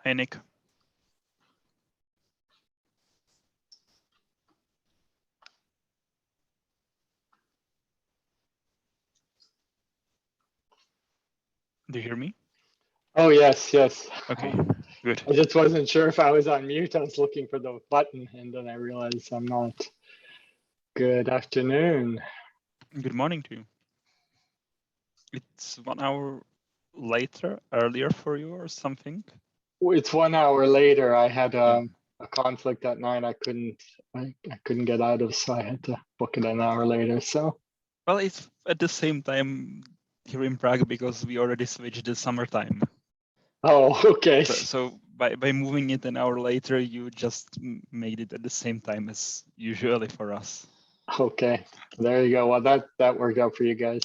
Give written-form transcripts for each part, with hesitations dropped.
Hi, Nick. Do you hear me? Oh, yes, yes. Okay, good. I just wasn't sure if I was on mute. I was looking for the button and then I realized I'm not. Good afternoon. Good morning to you. It's 1 hour earlier for you or something? It's 1 hour later. I had a conflict at 9. I couldn't get out of, so I had to book it an hour later. So, well, it's at the same time here in Prague because we already switched the summertime. oh, okay. So by moving it an hour later, you just made it at the same time as usually for us. Okay, there you go. Well, that worked out for you guys.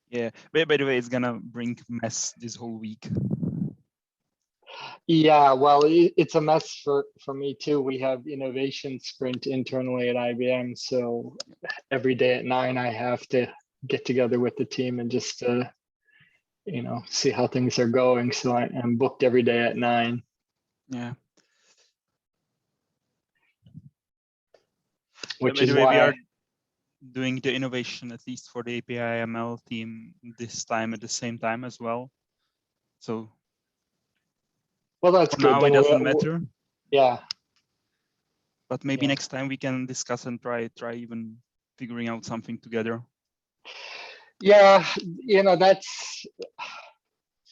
Yeah, but by the way, it's gonna bring mess this whole week. Yeah, well, it's a mess for me too. We have innovation sprint internally at IBM, so every day at 9 I have to get together with the team and just see how things are going. So I'm booked every day at 9. Yeah. Which By is the way, we why are doing the innovation, at least for the API ML team, this time at the same time as well. So well, that's for good. now, Then it doesn't matter. Yeah. But maybe next time we can discuss and try even figuring out something together. Yeah, that's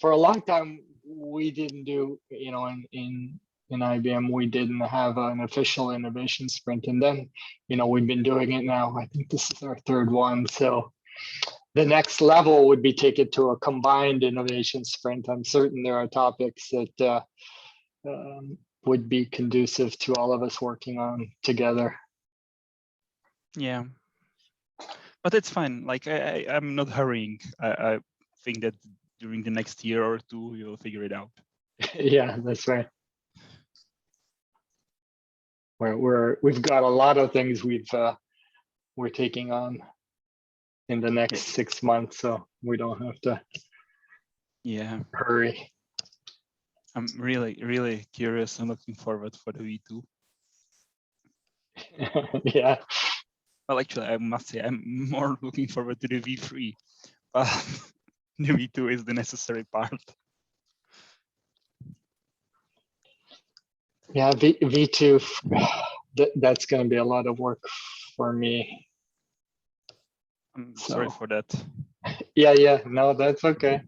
for a long time we didn't do, in IBM, we didn't have an official innovation sprint. And then, we've been doing it now. I think this is our 3rd one. So the next level would be take it to a combined innovation sprint. I'm certain there are topics that would be conducive to all of us working on together. Yeah, but it's fine. Like I'm not hurrying. I think that during the next year or 2, you'll figure it out. Yeah, that's right. We've got a lot of things we're taking on in the next 6 months, so we don't have to hurry. I'm really curious and looking forward for the V2. Yeah. Well, actually, I must say I'm more looking forward to the V3, but the V2 is the necessary part. Yeah, V2, that's going to be a lot of work for me. I'm sorry for that. Yeah, no, that's okay.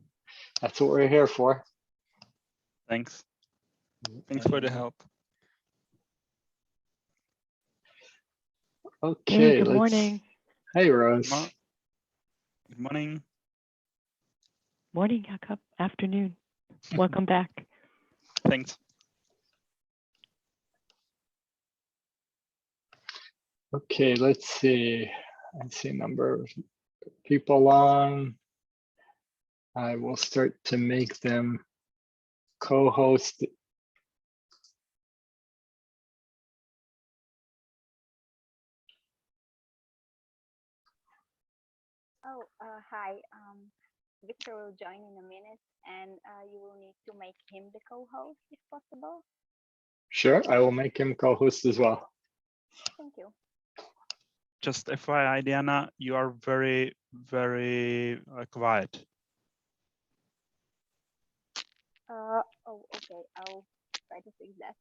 That's what we're here for. Thanks for the help. Okay, hey, good morning. Hey, Rose. Good morning. Morning, Jakob. Afternoon. Welcome back. Thanks. Okay, let's see. I see a number of people on. I will start to make them co-host. Oh, hi. Victor will join in a minute, and you will need to make him the co-host if possible. Sure, I will make him co-host as well. Thank you. Just FYI, Diana, you are very quiet. Oh, okay. I'll try to fix that.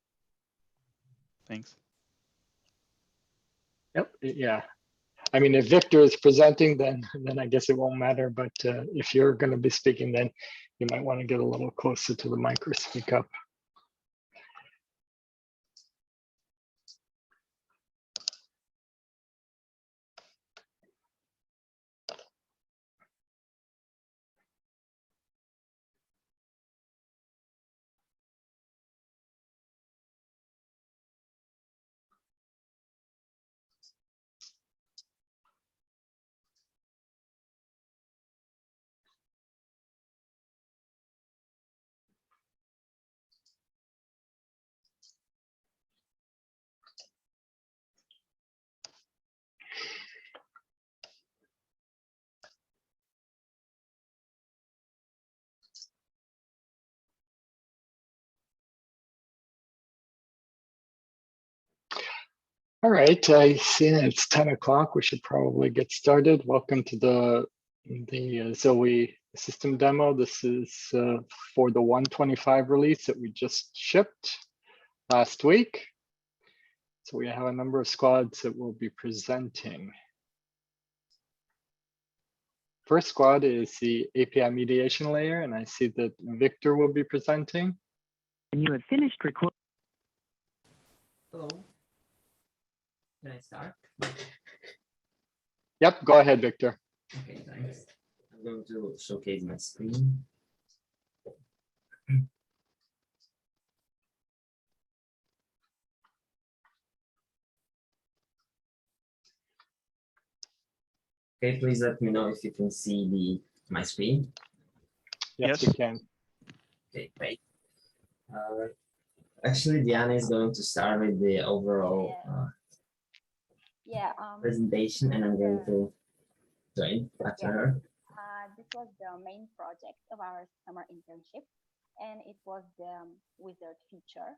Thanks. Yep. Yeah. I mean, if Victor is presenting, then I guess it won't matter. But if you're going to be speaking, then you might want to get a little closer to the mic or speak up. All right, I see it's 10 o'clock. We should probably get started. Welcome to the Zowe system demo. This is for the 1.25 release that we just shipped last week. So we have a number of squads that will be presenting. First squad is the API mediation layer, and I see that Victor will be presenting. And you have finished recording. Hello. Can I start? Yep, go ahead, Victor. Okay, thanks. I'm going to showcase my screen. Okay, please let me know if you can see my screen. Yes, Yes. we can. Okay, great. Actually, Diana is going to start with the overall presentation, and I'm going to join after her. This was the main project of our summer internship, and it was the wizard feature.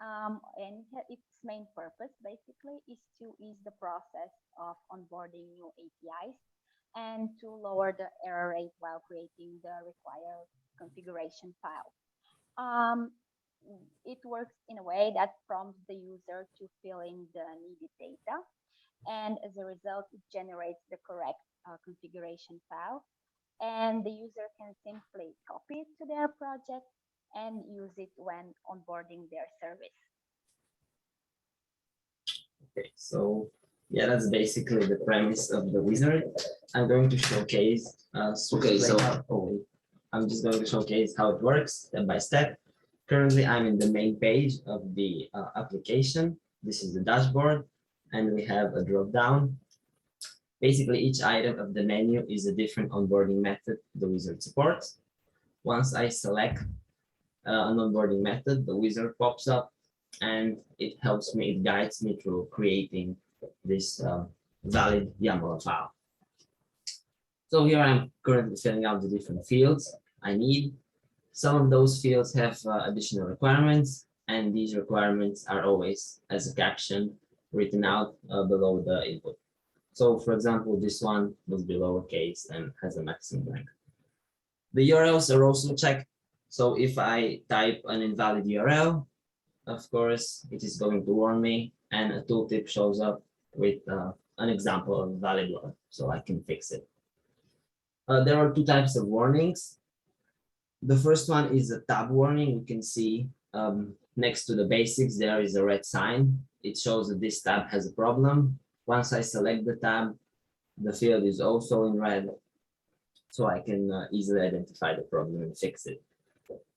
And its main purpose basically is to ease the process of onboarding new APIs and to lower the error rate while creating the required configuration file. It works in a way that prompts the user to fill in the needed data, and as a result, it generates the correct configuration file, and the user can simply copy it to their project and use it when onboarding their service. Okay, so yeah, that's basically the premise of the wizard. I'm going to showcase. I'm just going to showcase how it works step by step. Currently, I'm in the main page of the application. This is the dashboard, and we have a drop down. Basically, each item of the menu is a different onboarding method the wizard supports. Once I select an onboarding method, the wizard pops up, and it helps me, it guides me through creating this valid YAML file. So here I'm currently filling out the different fields I need. Some of those fields have additional requirements, and these requirements are always as a caption written out below the input. So for example, this one must be lowercase and has a maximum length. The URLs are also checked. So if I type an invalid URL, of course, it is going to warn me, and a tooltip shows up with an example of a valid one, so I can fix it. There are two types of warnings. The first one is a tab warning. You can see next to the basics, there is a red sign. It shows that this tab has a problem. Once I select the tab, the field is also in red, so I can easily identify the problem and fix it.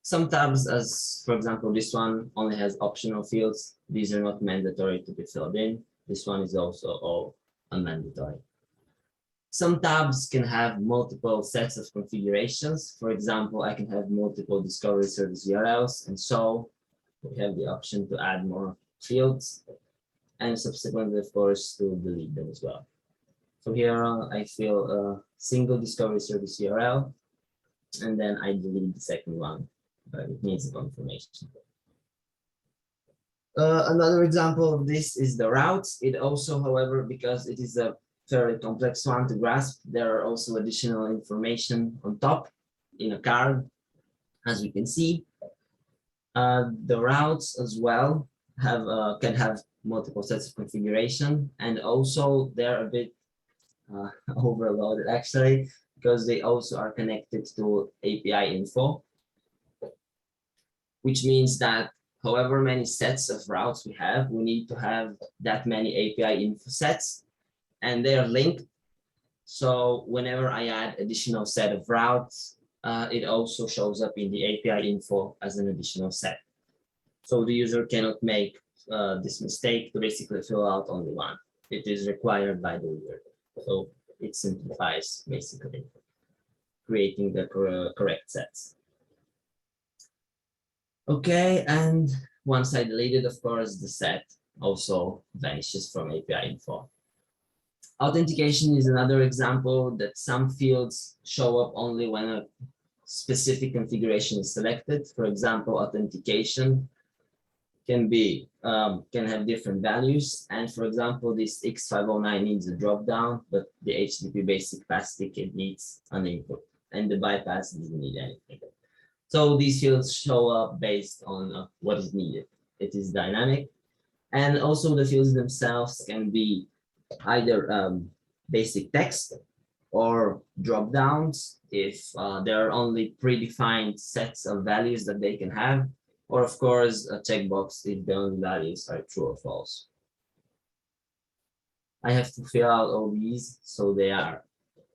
Some tabs, as for example, this one only has optional fields. These are not mandatory to be filled in. This one is also all unmandatory. Some tabs can have multiple sets of configurations. For example, I can have multiple discovery service URLs, and so we have the option to add more fields and subsequently, of course, to delete them as well. So here I fill a single discovery service URL, and then I delete the second one, but it needs a confirmation. Another example of this is the routes. It also, however, because it is a fairly complex one to grasp, there are also additional information on top in a card, as we can see. The routes as well have can have multiple sets of configuration, and also they're a bit overloaded actually, because they also are connected to API info, which means that however many sets of routes we have, we need to have that many API info sets, and they are linked. So whenever I add additional set of routes, it also shows up in the API info as an additional set. So the user cannot make this mistake to basically fill out only one. It is required by the user. So it simplifies basically creating the correct sets. Okay, and once I delete it, of course, the set also vanishes from API info. Authentication is another example that some fields show up only when a specific configuration is selected. For example, authentication can have different values. And for example, this X509 needs a drop down, but the HTTP basic pass ticket needs an input, and the bypass doesn't need anything. So these fields show up based on what is needed. It is dynamic, and also the fields themselves can be either basic text or drop downs if there are only predefined sets of values that they can have, or of course a checkbox if the only values are true or false. I have to fill out all these so the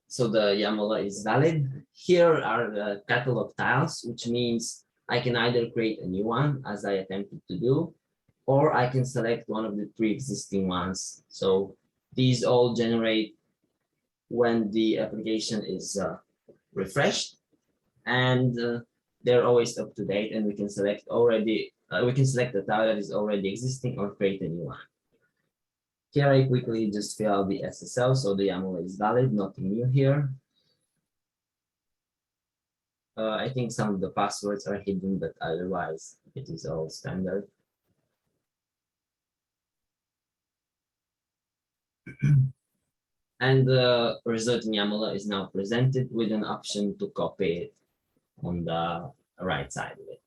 YAML is valid. Here are the catalog tiles, which means I can either create a new one as I attempted to do, or I can select one of the pre-existing ones. So these all generate when the application is refreshed, and they're always up to date, and we can select the tile that is already existing or create a new one. Here I quickly just fill out the SSL, so the YAML is valid, nothing new here. I think some of the passwords are hidden, but otherwise it is all standard. And the resulting YAML is now presented with an option to copy it on the right side of it.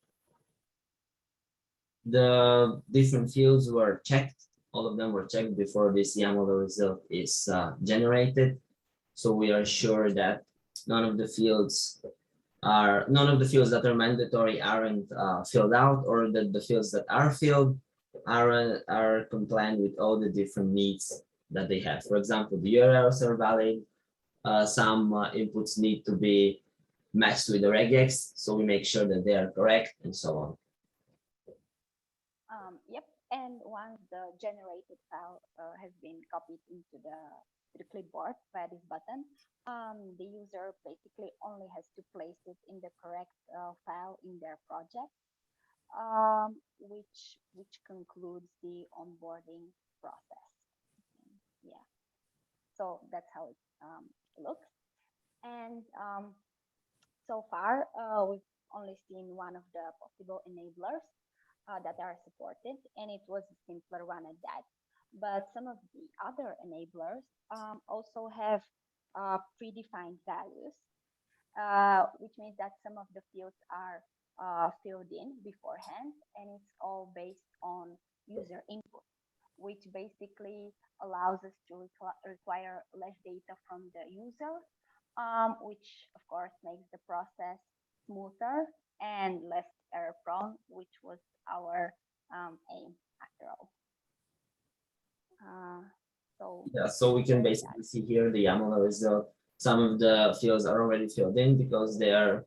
The different fields were checked. All of them were checked before this YAML result is generated. So we are sure that none of the fields that are mandatory aren't filled out, or that the fields that are filled are compliant with all the different needs that they have. For example, the URLs are valid. Some inputs need to be matched with the regex, so we make sure that they are correct, and so on. Yep, and once the generated file has been copied into the clipboard via this button, the user basically only has to place it in the correct file in their project, which concludes the onboarding process. Yeah, so that's how it looks. And so far, we've only seen one of the possible enablers that are supported, and it was a simpler one at that. But some of the other enablers also have predefined values, which means that some of the fields are filled in beforehand, and it's all based on user input, which basically allows us to require less data from the user, which of course makes the process smoother and less error prone, which was our aim after all. So we can basically see here the YAML result. Some of the fields are already filled in because they are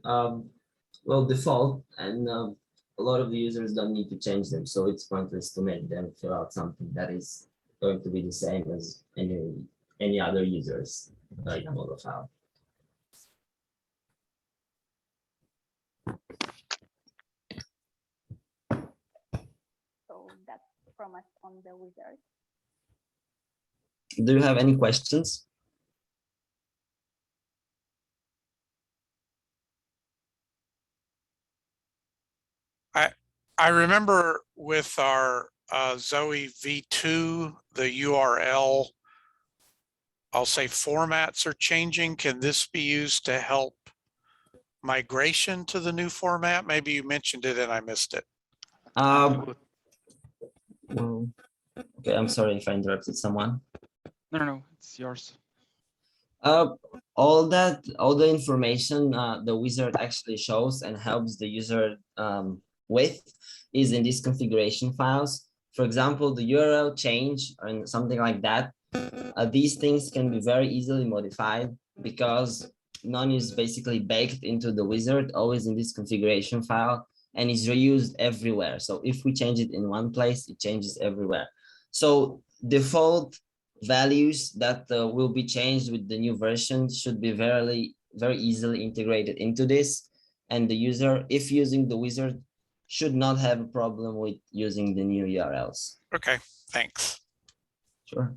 well, default, and a lot of the users don't need to change them. So it's pointless to make them fill out something that is going to be the same as any other user's YAML file. So that's from us on the wizard. Do you have any questions? I remember with our Zowe v2, the URL, I'll say formats are changing. Can this be used to help migration to the new format? Maybe you mentioned it and I missed it. Well, okay, I'm sorry if I interrupted someone. No, it's yours. All the information the wizard actually shows and helps the user with is in these configuration files. For example, the URL change and something like that. These things can be very easily modified because none is basically baked into the wizard, always in this configuration file, and is reused everywhere. So if we change it in one place, it changes everywhere. So default values that will be changed with the new version should be very easily integrated into this, and the user, if using the wizard, should not have a problem with using the new URLs. Okay, thanks. Sure.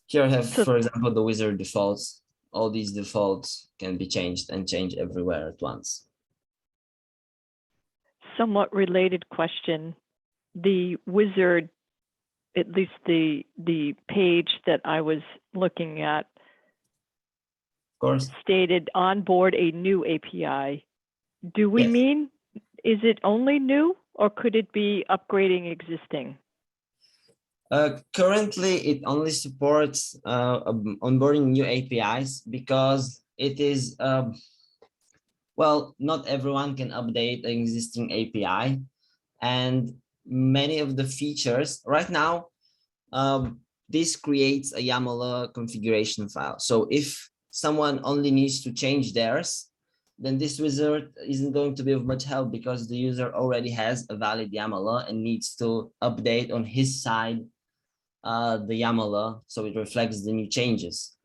Here I have, for example, the wizard defaults. All these defaults can be changed and change everywhere at once. somewhat related question. The wizard, at least the page that I was looking at, Of course. stated onboard a new API. Do we Yes. mean, is it only new, or could it be upgrading existing? Currently, it only supports onboarding new APIs because it is, well, not everyone can update an existing API. And many of the features right now, this creates a YAML configuration file. So if someone only needs to change theirs, then this wizard isn't going to be of much help because the user already has a valid YAML and needs to update on his side the YAML so it reflects the new changes.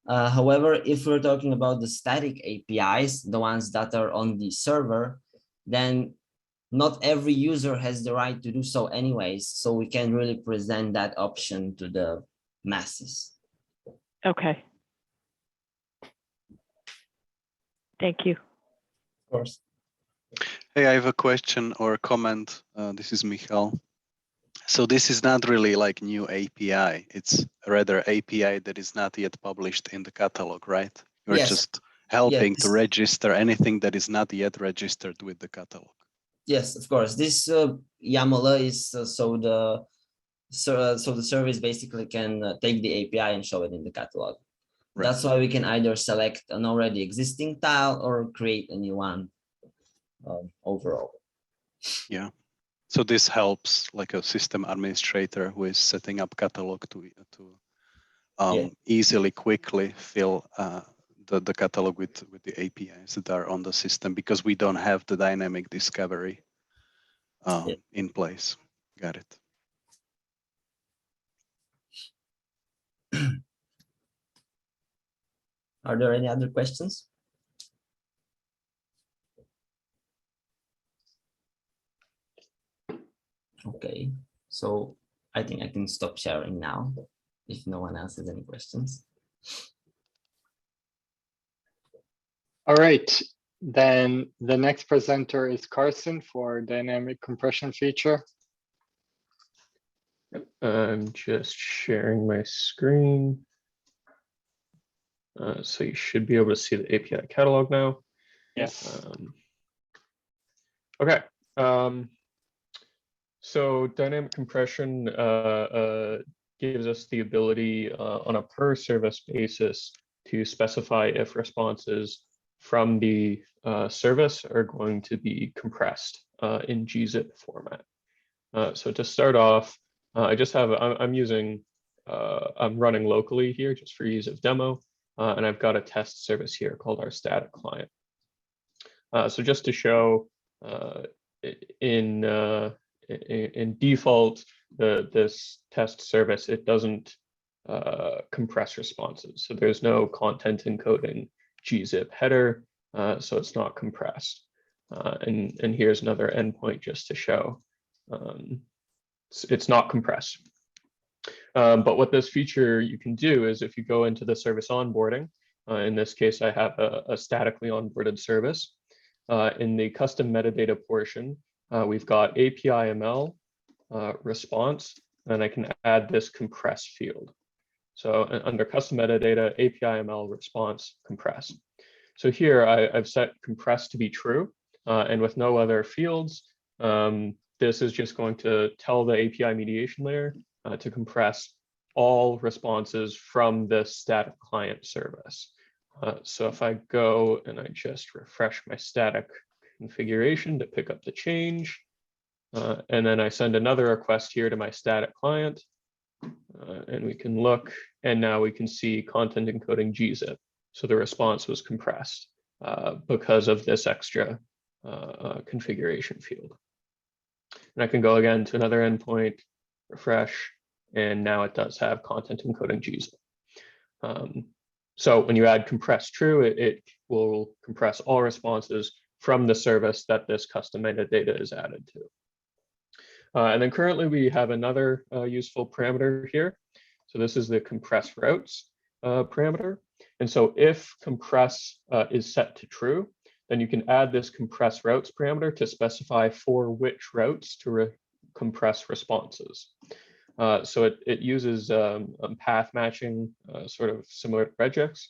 However, if we're talking about the static APIs, the ones that are on the server, then not every user has the right to do so anyways, so we can really present that option to the masses. Okay. Thank you. Of course. Hey, I have a question or a comment. This is Michal. So this is not really like new API. It's rather API that is not yet published in the catalog, right? You're Yes. just helping Yes. to register anything that is not yet registered with the catalog. Yes, of course. This YAML is so the service basically can take the API and show it in the catalog. Right. That's why we can either select an already existing tile or create a new one overall. Yeah. So this helps like a system administrator who is setting up catalog to Yeah. easily, quickly fill the catalog with the APIs that are on the system, because we don't have the dynamic discovery in place. Got it. Are there any other questions? Okay, so I think I can stop sharing now if no one else has any questions. All right, then the next presenter is Carson for dynamic compression feature. I'm just sharing my screen. So you should be able to see the API catalog now. Yes. Okay. So dynamic compression gives us the ability on a per service basis to specify if responses from the service are going to be compressed in gzip format. So to start off, I just have, I'm running locally here just for ease of demo, and I've got a test service here called our static client. So just to show in default, this test service, it doesn't compress responses. So there's no content encoding gzip header, so it's not compressed. And here's another endpoint just to show it's not compressed. But what this feature you can do is if you go into the service onboarding, in this case, I have a statically onboarded service. In the custom metadata portion, we've got API ML response, and I can add this compress field. So under custom metadata, API ML response compress. So here I've set compress to be true, and with no other fields, this is just going to tell the API mediation layer to compress all responses from the static client service. So if I go and I just refresh my static configuration to pick up the change, and then I send another request here to my static client, and we can look, and now we can see content encoding gzip. So the response was compressed because of this extra configuration field. And I can go again to another endpoint, refresh, and now it does have content encoding gzip. So when you add compress true, it will compress all responses from the service that this custom metadata is added to. And then currently we have another useful parameter here. So this is the compress routes parameter. And so if compress is set to true, then you can add this compress routes parameter to specify for which routes to compress responses. So it uses path matching, sort of similar to regex.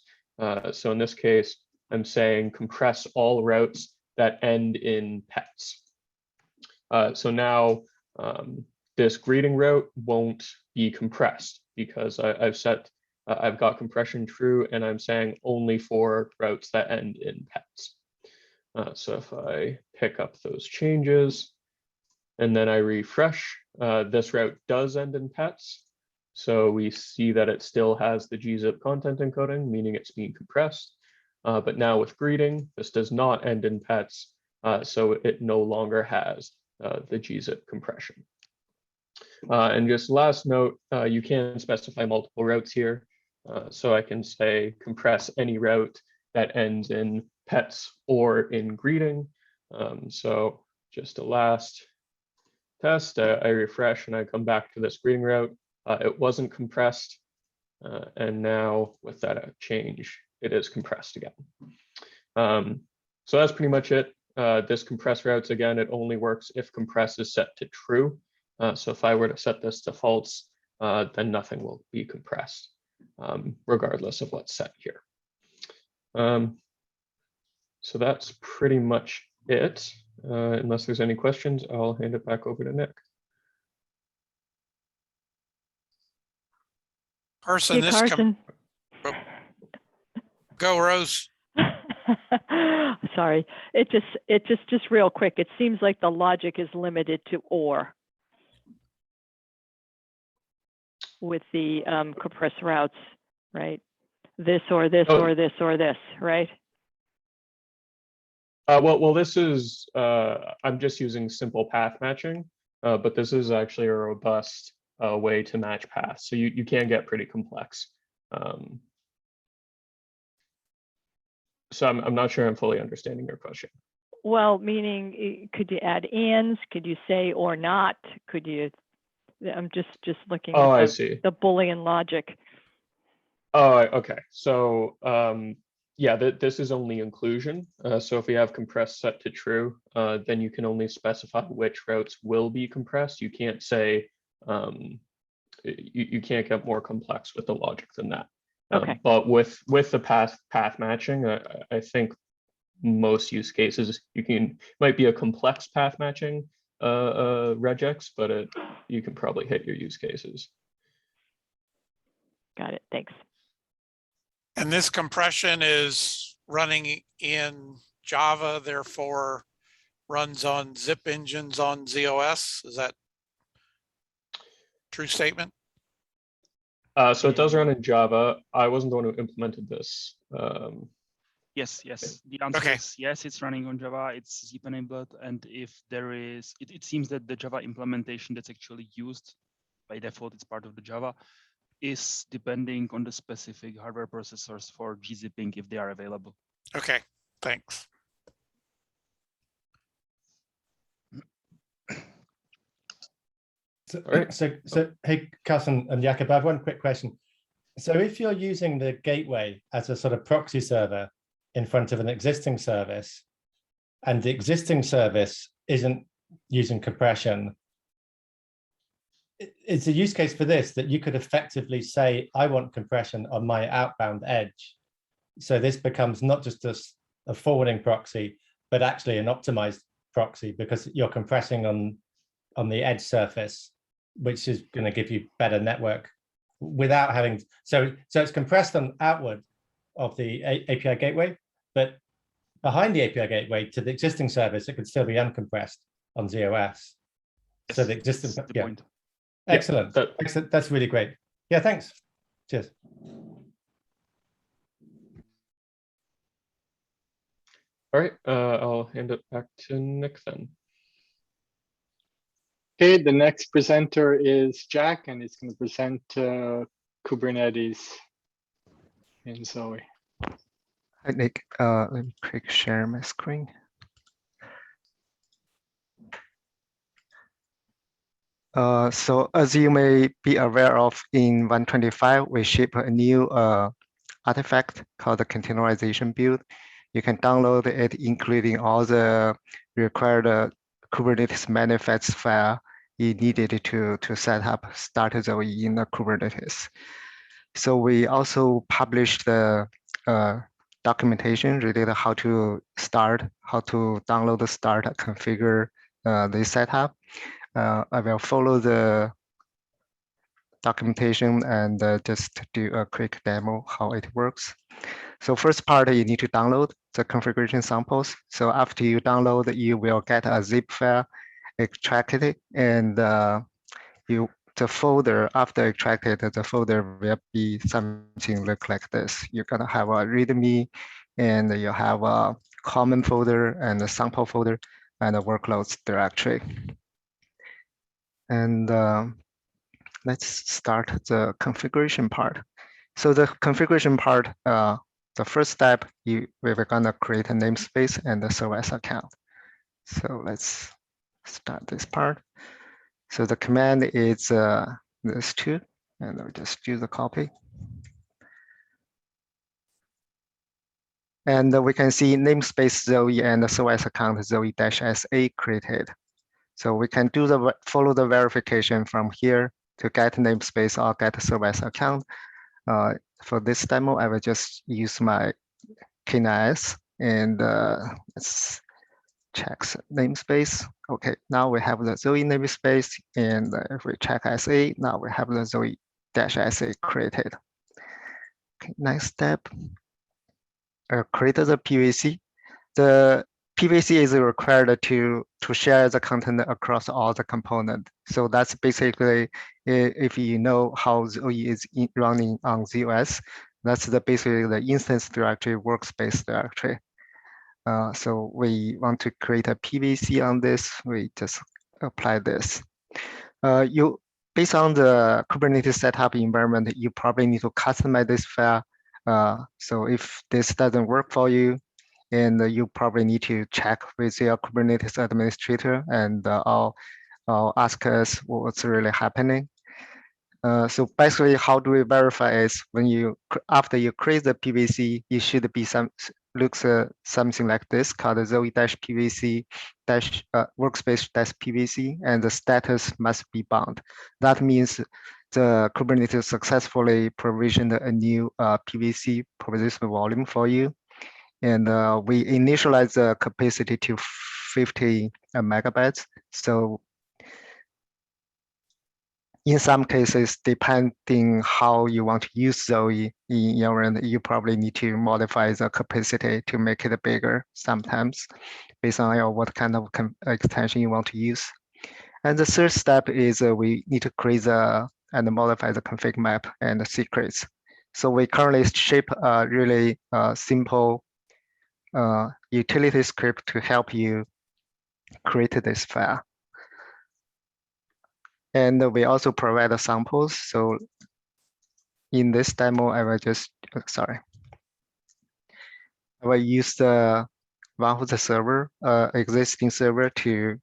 So in this case, I'm saying compress all routes that end in pets. So now this greeting route won't be compressed because I've got compression true, and I'm saying only for routes that end in pets. So if I pick up those changes and then I refresh, this route does end in pets. So we see that it still has the gzip content encoding, meaning it's being compressed. But now with greeting, this does not end in pets. So it no longer has the gzip compression. And just last note, you can specify multiple routes here. So I can say compress any route that ends in pets or in greeting. So just a last test, I refresh and I come back to this greeting route. It wasn't compressed. And now with that change, it is compressed again. So that's pretty much it. This compress routes, again, it only works if compress is set to true. So if I were to set this to false, then nothing will be compressed, regardless of what's set here. So that's pretty much it. Unless there's any questions, I'll hand it back over to Nick. Carson, Hey, this Carson. go, Rose. Sorry, it just real quick. It seems like the logic is limited to or with the compress routes, right? This or this or this or this, right? Well, this is, I'm just using simple path matching, but this is actually a robust way to match paths. So you can get pretty complex. So I'm not sure I'm fully understanding your question. Well, meaning, could you add ands? Could you say or not? Could you? I'm just looking at I see. The Boolean logic. Oh, okay. So yeah, this is only inclusion. So if we have compressed set to true, then you can only specify which routes will be compressed. You can't say, you can't get more complex with the logic than that. Okay. But with the path matching, I think most use cases might be a complex path matching regex, but you can probably hit your use cases. Got it. Thanks. And this compression is running in Java, therefore runs on zip engines on ZOS. Is that true statement? So it does run in Java. I wasn't the one who implemented this. Yes. The answer is yes, it's running on Java, it's zip enabled. And if there is, it seems that the Java implementation that's actually used by default, it's part of the Java, is depending on the specific hardware processors for gzipping if they are available. Okay, thanks. So hey, Carson and Jakob, I have one quick question. So if you're using the gateway as a sort of proxy server in front of an existing service, and the existing service isn't using compression, it's a use case for this that you could effectively say, I want compression on my outbound edge. So this becomes not just a forwarding proxy, but actually an optimized proxy because you're compressing on the edge surface, which is going to give you better network without having, so it's compressed on outward of the API gateway, but behind the API gateway to the existing service, it could still be uncompressed on ZOS. Yes, So the existing, that's the yeah. point. Excellent. Yeah, Excellent. That's really great. Yeah, thanks. Cheers. All right, I'll hand it back to Nick then. Okay, the next presenter is Jack, and he's going to present Kubernetes in Zowe. Hi, Nick. Let me quick share my screen. So as you may be aware of, in 1.25, we ship a new artifact called the containerization build. You can download it, including all the required Kubernetes manifest file you needed to set up start Zowe in the Kubernetes. So we also published the documentation related how to start, how to download the start, configure the setup. I will follow the documentation and just do a quick demo how it works. So first part, you need to download the configuration samples. So after you download, you will get a zip file, extract it, and the folder after extracted, the folder will be something look like this. You're gonna have a README, and you have a common folder and a sample folder and a workloads directory. And let's start the configuration part. So the configuration part, the first step, we're gonna create a namespace and the service account. So let's start this part. So the command is this two, and I'll just do the copy. And we can see namespace Zowe and the service account Zowe-SA created. So we can do the follow the verification from here to get namespace or get service account. For this demo, I will just use my K9S and let's check namespace. Okay, now we have the Zowe namespace, and if we check SA, now we have the Zowe-SA created. Okay, next step, create the PVC. The PVC is required to share the content across all the components. So that's basically, if you know how Zowe is running on ZOS, that's basically the instance directory, workspace directory. So we want to create a PVC on this. We just apply this. Based on the Kubernetes setup environment, you probably need to customize this file. So if this doesn't work for you, and you probably need to check with your Kubernetes administrator, and I'll ask us what's really happening. So basically, how do we verify is when after you create the PVC, it should be looks something like this called Zowe-PVC workspace-PVC, and the status must be bound. That means the Kubernetes successfully provisioned a new PVC provision volume for you. And we initialize the capacity to 50 megabytes. So in some cases, depending how you want to use Zowe in your end, you probably need to modify the capacity to make it bigger sometimes, based on what kind of extension you want to use. And the third step is we need to create and modify the config map and the secrets. So we currently ship a really simple utility script to help you create this file. And we also provide the samples. So in this demo, I will just, I will use the one of the server, existing server to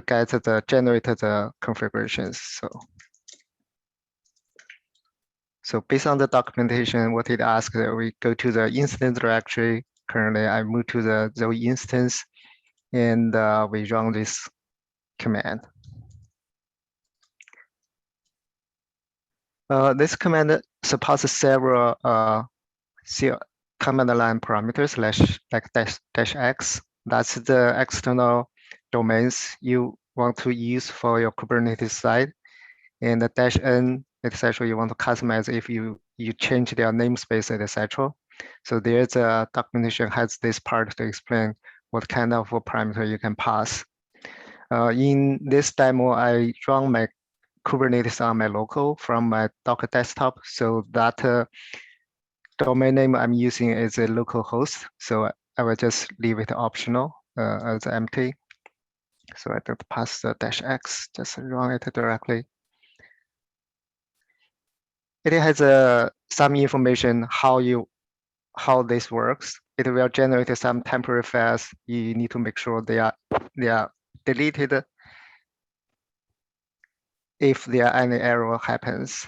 get the generated configurations. So based on the documentation, what it asks, we go to the instance directory. Currently, I move to the Zowe instance, and we run this command. This command supports several command line parameters like -x. That's the external domains you want to use for your Kubernetes side. And the -n, etc. you want to customize if you change their namespace, etc. So there's a documentation has this part to explain what kind of parameter you can pass. In this demo, I run my Kubernetes on my local from my Docker desktop. So that domain name I'm using is a local host. So I will just leave it optional as empty. So I don't pass the -x, just run it directly. It has some information how this works. It will generate some temporary files. You need to make sure they are deleted if there are any error happens.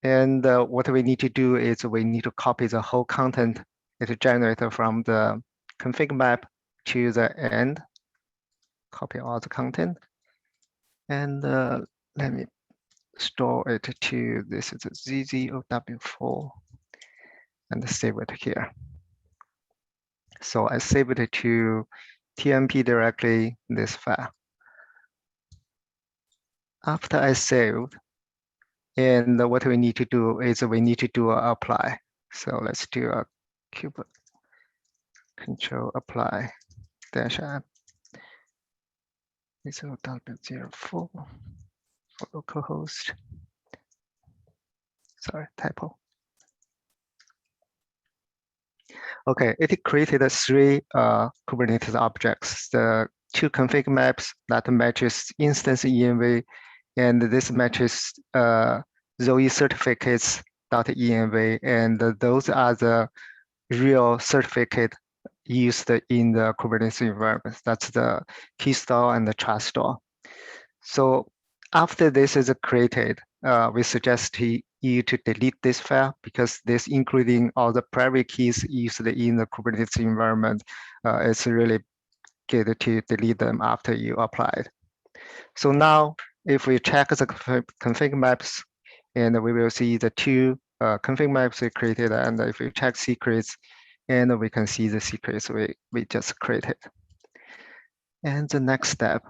And what we need to do is we need to copy the whole content It generated from the config map to the end, copy all the content, and let me store it to this is ZZOW4 and save it here. So I save it to TMP directly, this file. After I saved, and what we need to do is we need to do a apply. So let's do a cube control apply dash app ZZOW04 for localhost. Sorry, typo. Okay, it created 3 Kubernetes objects, the 2 config maps that matches instance env, and this matches Zowe certificates.env, and those are the real certificate used in the Kubernetes environment. That's the key store and the trust store. So after this is created, we suggest you to delete this file because this including all the private keys used in the Kubernetes environment. It's really good to delete them after you apply it. So now if we check the config maps, and we will see the 2 config maps we created, and if we check secrets, and we can see the secrets we just created. And the next step,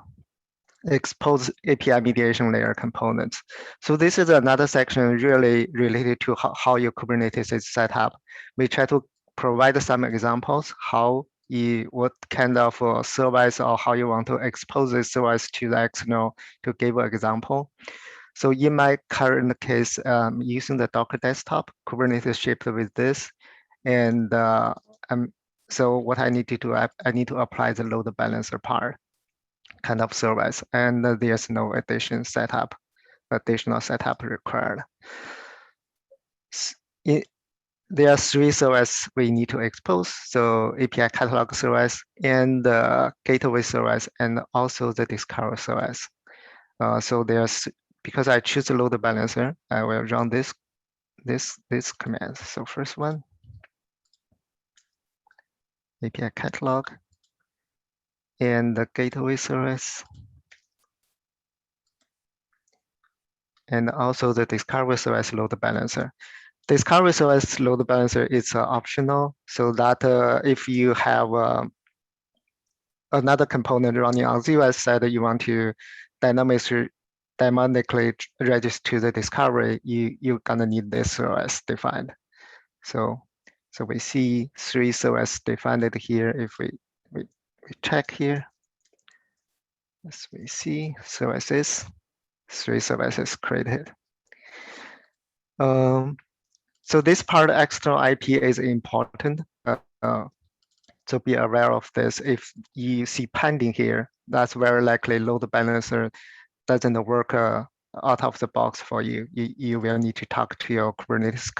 expose API mediation layer components. So this is another section really related to how your Kubernetes is set up. We try to provide some examples, what kind of service or how you want to expose this service to the external, to give an example. So in my current case, using the Docker desktop, Kubernetes shipped with this. And so what I need to do, I need to apply the load balancer part kind of service, and there's no additional setup required. There are 3 services we need to expose. So API catalog service and the gateway service, and also the discover service. So there's, because I choose the load balancer, I will run this command. So first one, API catalog and the gateway service, and also the discovery service load balancer. Discovery service load balancer is optional, so that if you have another component running on ZOS side, you want to dynamically register to the discovery, you're gonna need this service defined. So we see 3 services defined here. If we check here, as we see services, 3 services created. So this part external IP is important. So be aware of this. If you see pending here, that's very likely load balancer doesn't work out of the box for you. You will need to talk to your Kubernetes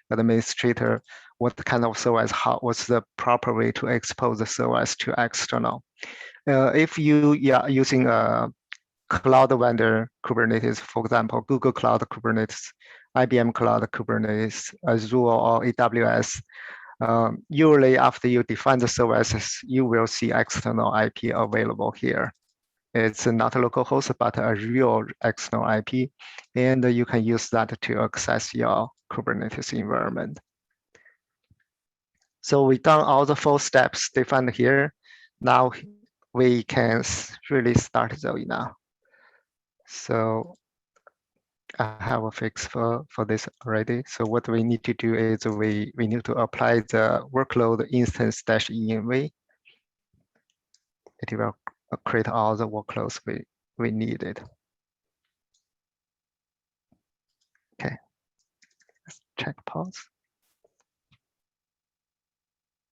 administrator. What kind of service? What's the proper way to expose the service to external? If you are using a cloud vendor Kubernetes, for example, Google Cloud Kubernetes, IBM Cloud Kubernetes, Azure or AWS, usually after you define the services, you will see external IP available here. It's not a local host, but a real external IP, and you can use that to access your Kubernetes environment. So we've done all the 4 steps defined here. Now we can really start Zowe now. So I have a fix for this already. So what we need to do is we need to apply the workload instance-env. It will create all the workloads we needed. Okay, let's check pause.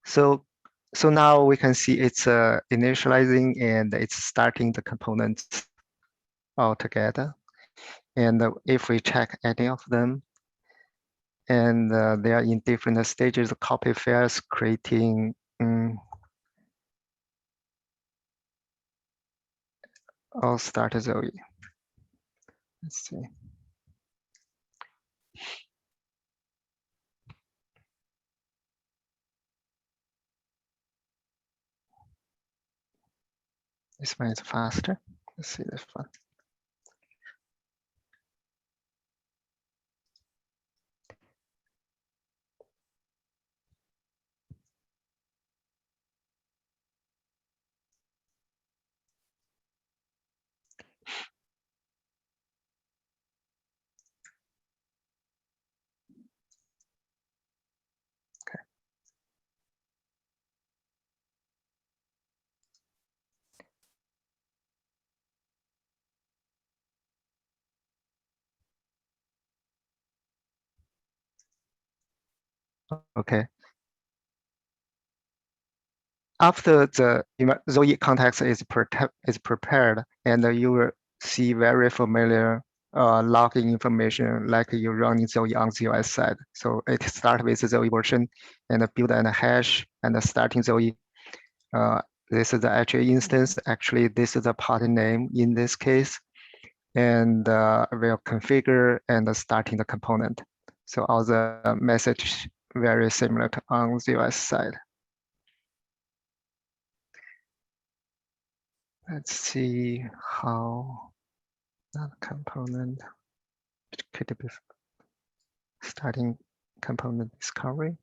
So now we can see it's initializing and it's starting the components all together. And if we check any of them, and they are in different stages of copy files, creating I'll start Zowe. Let's see. This one is faster. Let's see this one. Okay. After the Zowe context is prepared, and you will see very familiar login information like you running Zowe on ZOS side. So it starts with the Zowe version and build and hash and starting Zowe. This is the actual instance. Actually, this is the party name in this case. And we'll configure and starting the component. So all the message very similar to on ZOS side. Let's see how that component could be starting component discovery.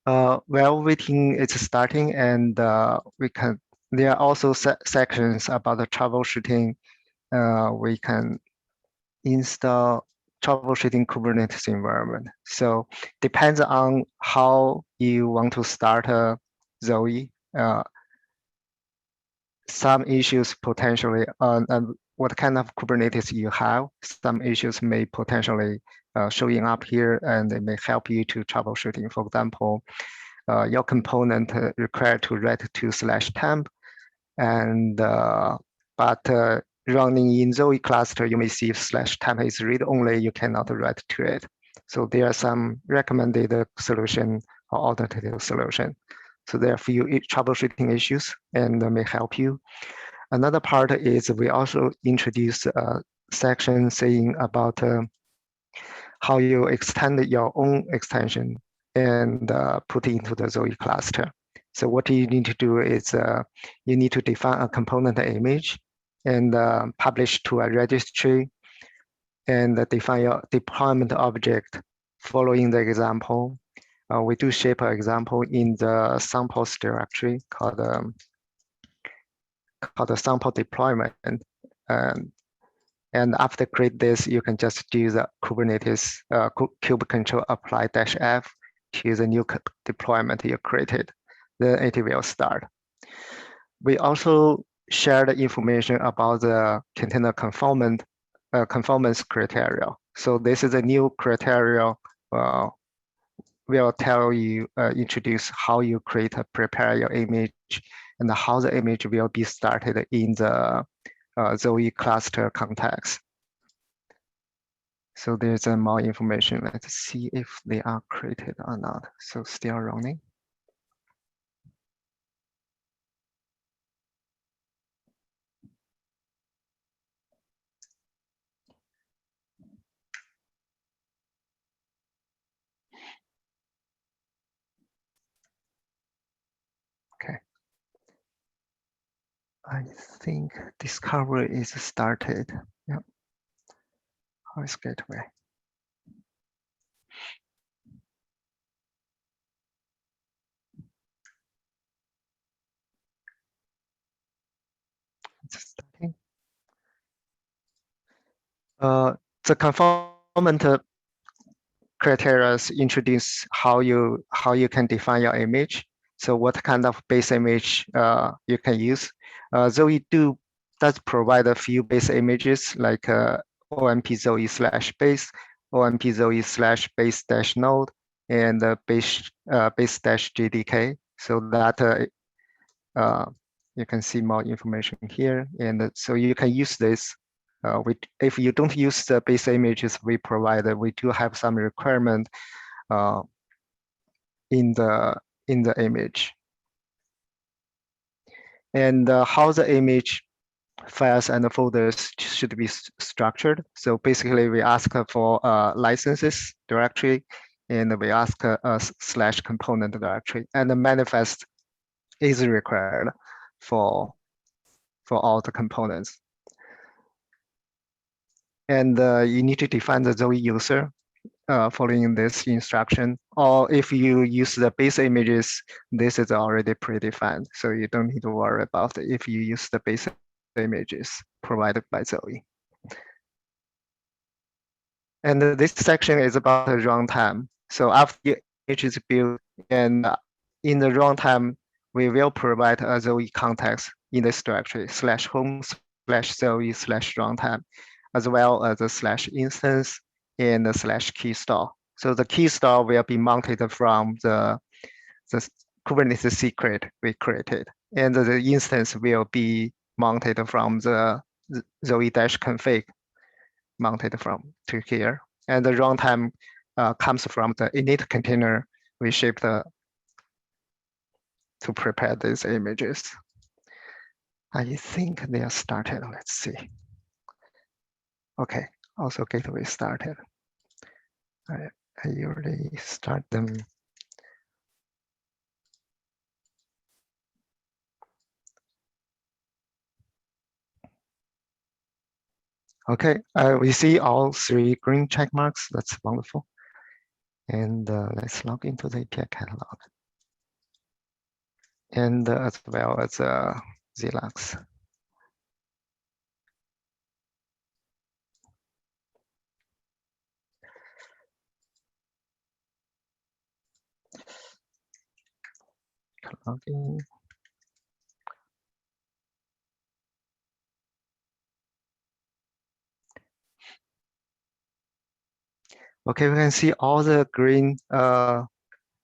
While waiting, it's starting, and there are also sections about the troubleshooting. We can install troubleshooting Kubernetes environment. So depends on how you want to start Zowe. Some issues potentially and what kind of Kubernetes you have. Some issues may potentially showing up here, and they may help you to troubleshooting. For example, your component required to write to /temp, and but running in Zowe cluster, you may see /temp is read only. You cannot write to it. So there are some recommended solution or alternative solution. So there are a few troubleshooting issues and may help you. Another part is we also introduce a section saying about how you extend your own extension and put it into the Zowe cluster. So what you need to do is you need to define a component image and publish to a registry and define your deployment object following the example. We do shape an example in the samples directory called the sample deployment. And after create this, you can just do the Kubernetes kube control apply -f to the new deployment you created. Then it will start. We also share the information about the container conformance criteria. So this is a new criteria. Will tell you, introduce how you prepare your image and how the image will be started in the Zowe cluster context. So there's more information. Let's see if they are created or not. So still running. Okay. I think discovery is started. Yeah. Host gateway. It's starting. The conformant criteria introduce how you can define your image. So what kind of base image you can use. Zowe does provide a few base images like OMP Zowe /base, OMP Zowe /base-node, and base-JDK. So that you can see more information here. And so you can use this. If you don't use the base images we provided, we do have some requirement in the image. And how the image files and folders should be structured. So basically, we ask for licenses directory, and we ask a /component directory, and the manifest is required for all the components. And you need to define the Zowe user following this instruction. Or if you use the base images, this is already predefined. So you don't need to worry about it if you use the base images provided by Zowe. And this section is about the runtime. So after the image is built, and in the runtime, we will provide a Zowe context in this directory /home/Zowe/runtime, as well as a /instance and the /key store. So the key store will be mounted from the Kubernetes secret we created, and the instance will be mounted from the Zowe-config mounted from to here. And the runtime comes from the init container we shipped to prepare these images. I think they are started. Let's see. Okay, also gateway started. I usually start them. Okay, we see all 3 green check marks. That's wonderful. And let's log into the API catalog. And as well as Zlux. Login. Okay, we can see all the green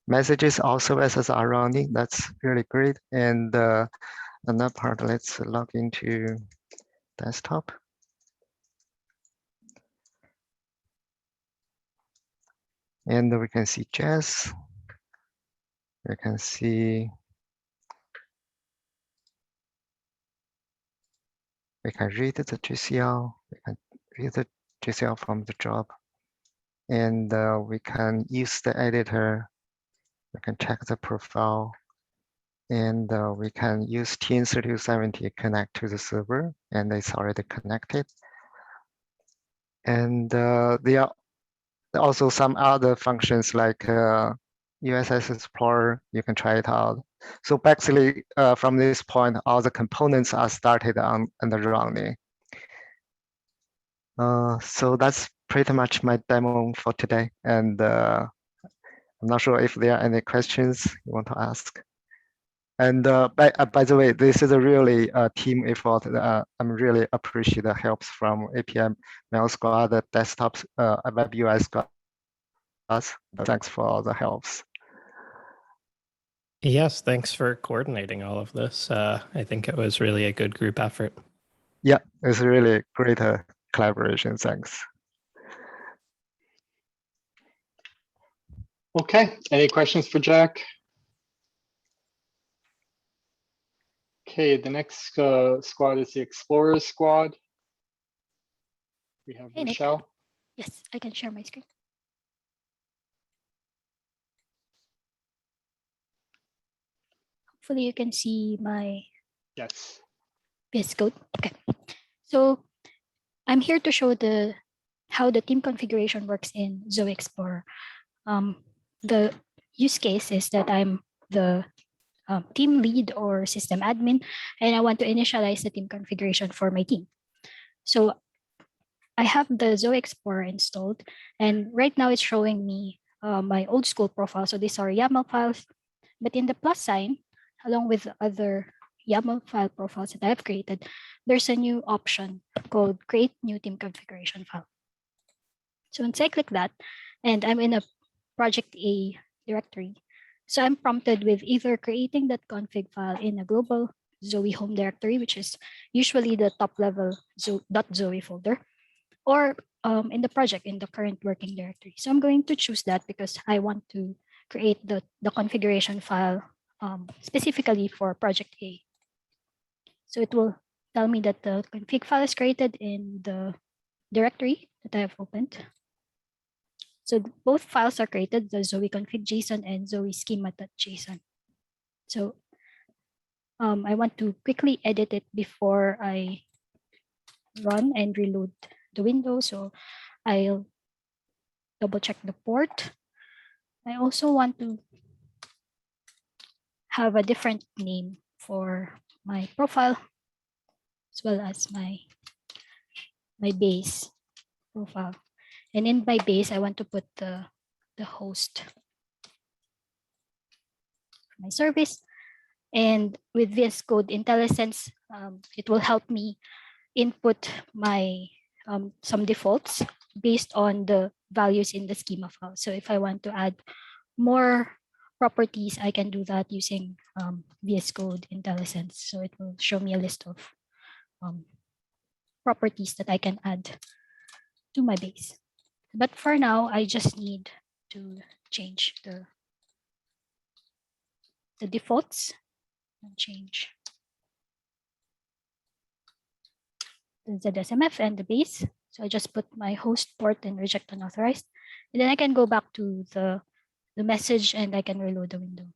messages, all services are running. That's really great. And another part, let's log into desktop. And we can see Jazz. We can see, we can read the GCL. We can read the GCL from the job. And we can use the editor. We can check the profile. And we can use TN3270 connect to the server, and it's already connected. And there are also some other functions like USS Explorer. You can try it out. So basically, from this point, all the components are started on and running. So that's pretty much my demo for today. And I'm not sure if there are any questions you want to ask. And by the way, this is a really team effort. I'm really appreciate the helps from APM Mail Squad, the desktops, Web UI Squad. Thanks for all the helps. Yes, thanks for coordinating all of this. I think it was really a good group effort. Yeah, it's really great collaboration. Thanks. Okay, any questions for Jack? Okay, the next squad is the Explorer squad. We have Hey, Nick. Michelle. Yes, I can share my screen. Hopefully you can see my VS Code. Okay. So I'm here to show how the team configuration works in Zowe Explorer. The use case is that I'm the team lead or system admin, and I want to initialize the team configuration for my team. So I have the Zowe Explorer installed, and right now it's showing me my old school profile. So these are YAML files, but in the plus sign, along with other YAML file profiles that I've created, there's a new option called Create New Team Configuration File. So once I click that, and I'm in a Project A directory, so I'm prompted with either creating that config file in a global Zowe home directory, which is usually the top level .zowe folder, or in the project in the current working directory. So I'm going to choose that because I want to create the configuration file specifically for Project A. So it will tell me that the config file is created in the directory that I have opened. So both files are created, the Zowe config.json and Zowe schema.json. So I want to quickly edit it before I run and reload the window. So I'll double check the port. I also want to have a different name for my profile as well as my base profile. And in my base, I want to put the host for my service. And with VS Code IntelliSense, it will help me input my some defaults based on the values in the schema file. So if I want to add more properties, I can do that using VS Code IntelliSense. So it will show me a list of properties that I can add to my base. But for now, I just need to change the defaults and change the ZSMF and the base. So I just put my host port and reject unauthorized. And then I can go back to the message and I can reload the window.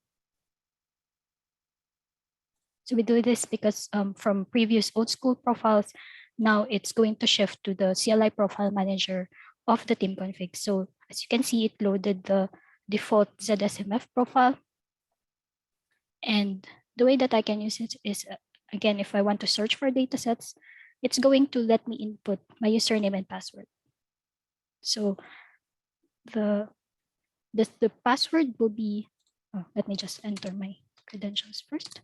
So we do this because from previous old school profiles, now it's going to shift to the CLI profile manager of the team config. So as you can see, it loaded the default ZSMF profile. And the way that I can use it is, again, if I want to search for data sets, it's going to let me input my username and password. So the password will be, let me just enter my credentials first.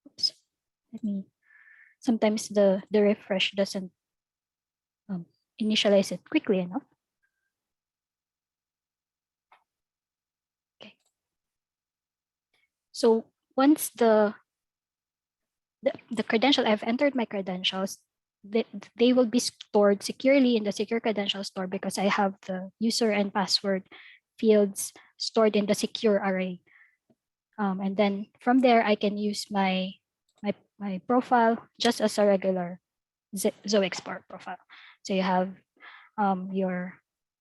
Oops. Sometimes the refresh doesn't initialize it quickly enough. Okay. So once the credential, I've entered my credentials, they will be stored securely in the secure credential store because I have the user and password fields stored in the secure array. And then from there, I can use my profile just as a regular Zowe Explorer profile. So you have your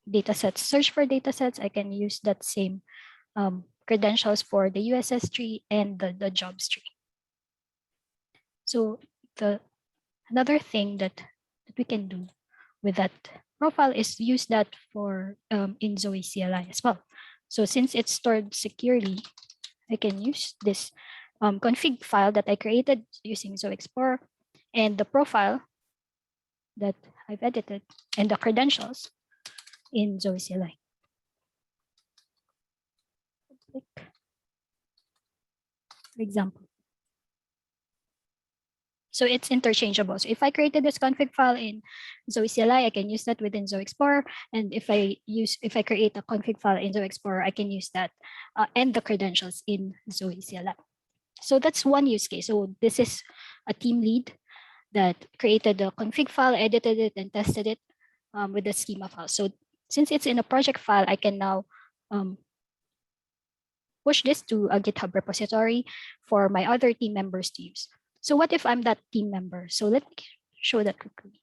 data sets, search for data sets. I can use that same credentials for the USS tree and the jobs tree. So another thing that we can do with that profile is use that for in Zowe CLI as well. So since it's stored securely, I can use this config file that I created using Zowe Explorer and the profile that I've edited and the credentials in Zowe CLI. For example. So it's interchangeable. So if I created this config file in Zowe CLI, I can use that within Zowe Explorer. And if I create a config file in Zowe Explorer, I can use that and the credentials in Zowe CLI. So that's one use case. So this is a team lead that created the config file, edited it, and tested it with the schema file. So since it's in a project file, I can now push this to a GitHub repository for my other team members to use. So what if I'm that team member? So let me show that quickly.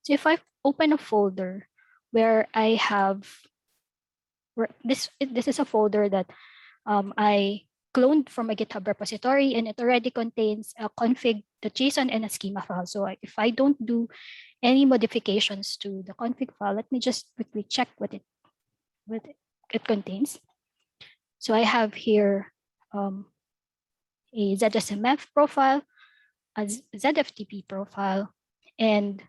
So if I open a folder where I have, this is a folder that I cloned from a GitHub repository, and it already contains a config, the JSON, and a schema file. So if I don't do any modifications to the config file, let me just quickly check what it contains. So I have here a ZSMF profile, a ZFTP profile, and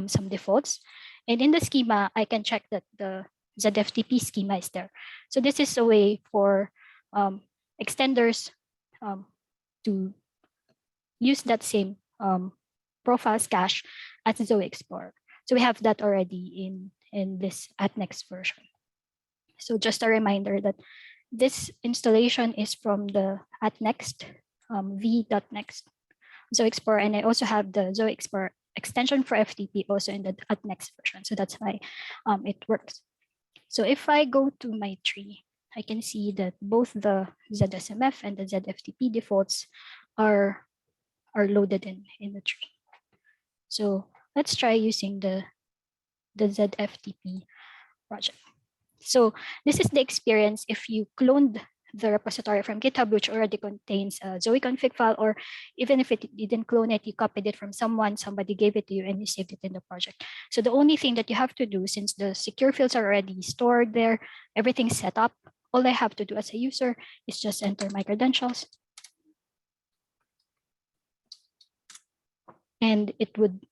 some defaults. And in the schema, I can check that the ZFTP schema is there. So this is a way for extenders to use that same profiles cache as Zowe Explorer. So we have that already in this @next version. So just a reminder that this installation is from the @next v.next Zowe Explorer, and I also have the Zowe Explorer extension for FTP also in the @next version. So that's why it works. So if I go to my tree, I can see that both the ZSMF and the ZFTP defaults are loaded in the tree. So let's try using the ZFTP project. So this is the experience if you cloned the repository from GitHub, which already contains a Zowe config file, or even if you didn't clone it, you copied it from someone, somebody gave it to you, and you saved it in the project. So the only thing that you have to do, since the secure fields are already stored there, everything's set up, all I have to do as a user is just enter my credentials. And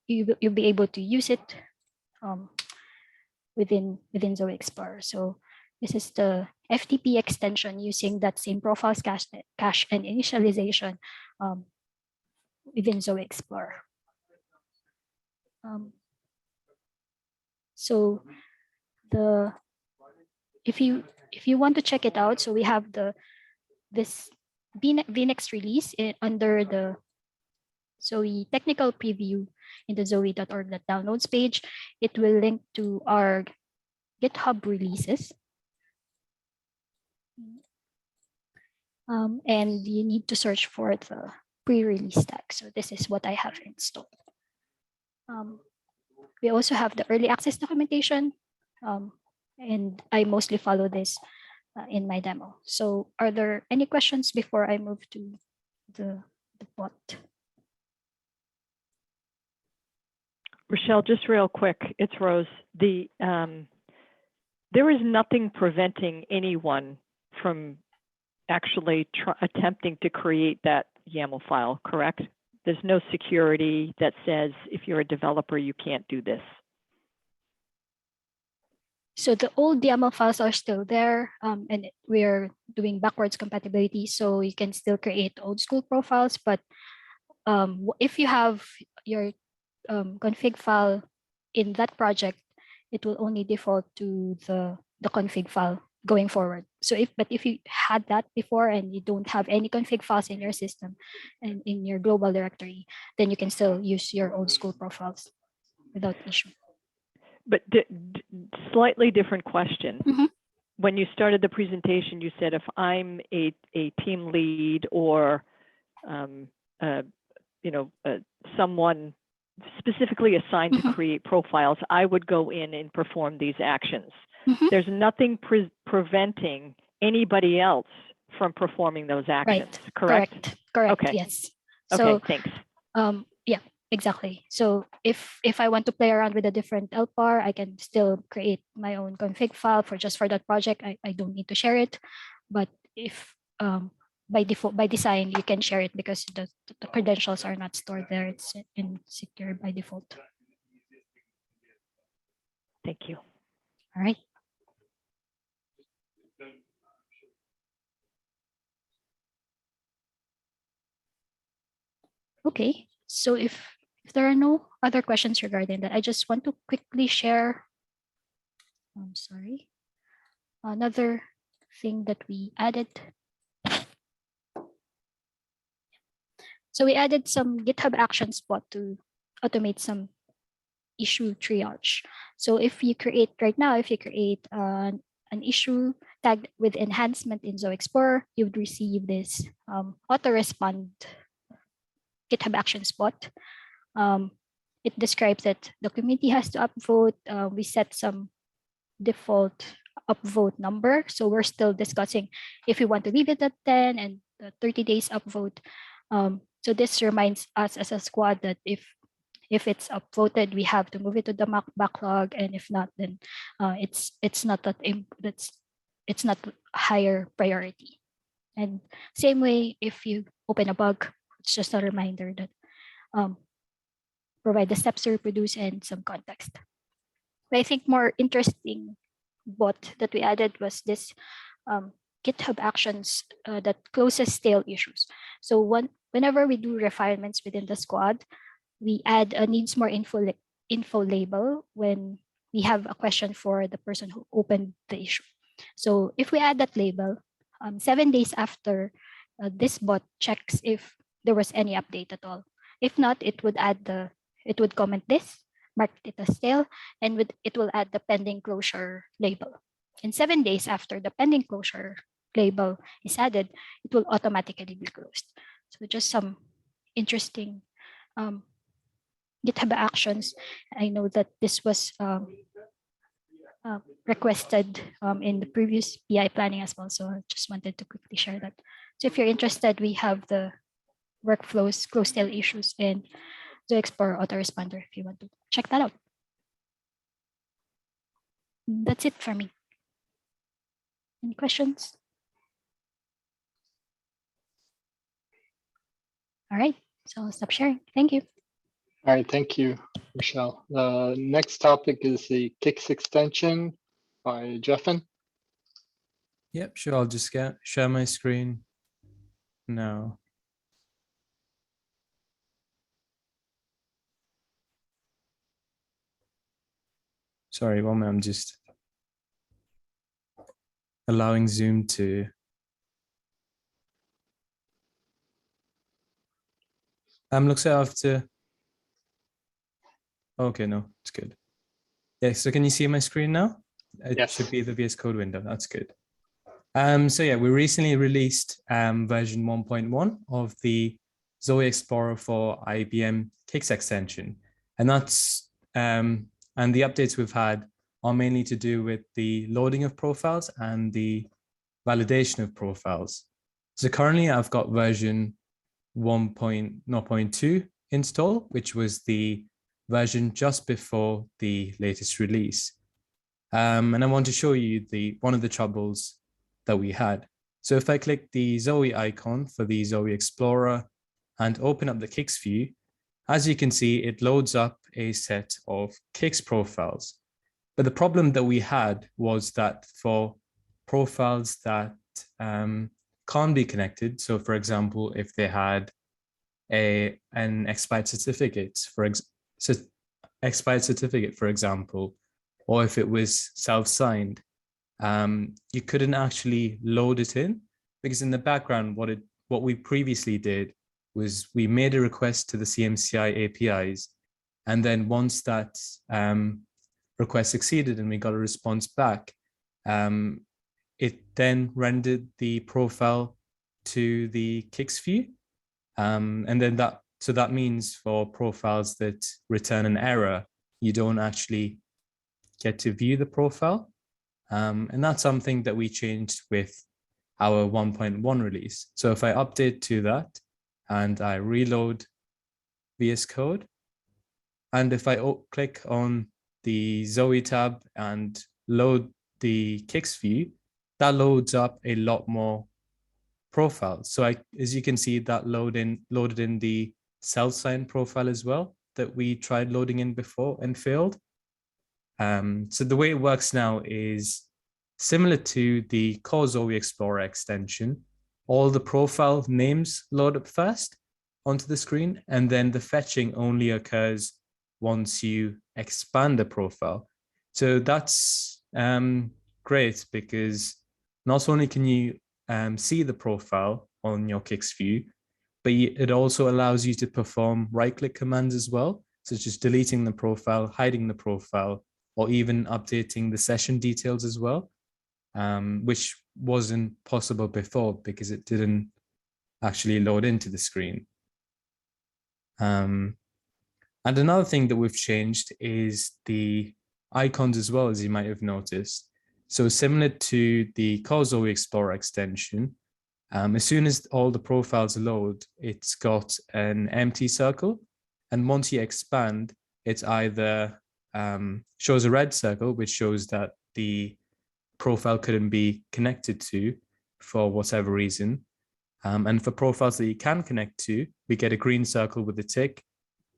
you'll be able to use it within Zowe Explorer. So this is the FTP extension using that same profiles cache and initialization within Zowe Explorer. So if you want to check it out, so we have this vNext release under the Zowe technical preview in the zowe.org.downloads page. It will link to our GitHub releases. And you need to search for the pre-release tag. So this is what I have installed. We also have the early access documentation, and I mostly follow this in my demo. So are there any questions before I move to the bot? Rochelle, just real quick, it's Rose. There is nothing preventing anyone from actually attempting to create that YAML file, correct? There's no security that says if you're a developer, you can't do this. So the old YAML files are still there, and we're doing backwards compatibility, so you can still create old school profiles. But if you have your config file in that project, it will only default to the config file going forward. So if you had that before and you don't have any config files in your system and in your global directory, then you can still use your old school profiles without issue. But slightly different question. Mm-hmm. When you started the presentation, you said if I'm a team lead or someone specifically assigned to create profiles, I would go in and perform these actions. There's nothing preventing anybody else from performing those actions, correct? Correct. Okay. Yes. Okay, So, thanks. Yeah, exactly. So if I want to play around with a different LPAR, I can still create my own config file for that project. I don't need to share it. But if by default, by design, you can share it because the credentials are not stored there. It's secure by default. Thank you. All right. Okay, so if there are no other questions regarding that, I just want to quickly share, I'm sorry, another thing that we added. So we added some GitHub Action Spot to automate some issue triage. So if you create an issue tagged with enhancement in Zowe Explorer, you would receive this auto-respond GitHub Action Spot. It describes that the community has to upvote. We set some default upvote number. So we're still discussing if we want to leave it at 10 and 30 days upvote. So this reminds us as a squad that if it's upvoted, we have to move it to the backlog, and if not, then it's not higher priority. And same way, if you open a bug, it's just a reminder that provide the steps to reproduce and some context. But I think more interesting bot that we added was this GitHub Actions that closes stale issues. So whenever we do refinements within the squad, we add a needs more info label when we have a question for the person who opened the issue. So if we add that label, 7 days after, this bot checks if there was any update at all. If not, it would comment this, mark it as stale, and it will add the pending closure label. And 7 days after the pending closure label is added, it will automatically be closed. So just some interesting GitHub actions. I know that this was requested in the previous PI planning as well. So I just wanted to quickly share that. So if you're interested, we have the workflows, close tail issues, and Zowe Explorer autoresponder if you want to check that out. That's it for me. Any questions? All right, so I'll stop sharing. Thank you. All right, thank you, Michelle. The next topic is the CICS extension by Jeffin. Yep, sure. I'll just share my screen now. Sorry, one minute. I'm just allowing Zoom to. Looks like I have to. Okay, no, it's good. Yeah, so can you see my screen now? It Yes. should be the VS Code window. That's good. So yeah, we recently released version 1.1 of the Zowe Explorer for IBM CICS extension, and that's and the updates we've had are mainly to do with the loading of profiles and the validation of profiles. So currently, I've got version 1.0.2 installed, which was the version just before the latest release. And I want to show you one of the troubles that we had. So if I click the Zowe icon for the Zowe Explorer and open up the CICS view, as you can see, it loads up a set of CICS profiles. But the problem that we had was that for profiles that can't be connected, so for example, if they had an expired certificate, for example, or if it was self-signed, you couldn't actually load it in, because in the background, what we previously did was we made a request to the CMCI APIs, and then once that request succeeded and we got a response back, it then rendered the profile to the CICS view, and then that means for profiles that return an error, you don't actually get to view the profile. And that's something that we changed with our 1.1 release. So if I update to that and I reload VS Code, and if I click on the Zowe tab and load the CICS view, that loads up a lot more profiles. So as you can see, that loaded in the self-signed profile as well that we tried loading in before and failed. So the way it works now is similar to the core Zowe Explorer extension. All the profile names load up first onto the screen, and then the fetching only occurs once you expand the profile. So that's great, because not only can you see the profile on your CICS view, but it also allows you to perform right-click commands as well, such as deleting the profile, hiding the profile, or even updating the session details as well, which wasn't possible before because it didn't actually load into the screen. And another thing that we've changed is the icons as well, as you might have noticed. So similar to the core Zowe Explorer extension, as soon as all the profiles load, it's got an empty circle. And once you expand, it either shows a red circle, which shows that the profile couldn't be connected to for whatever reason. And for profiles that you can connect to, we get a green circle with a tick.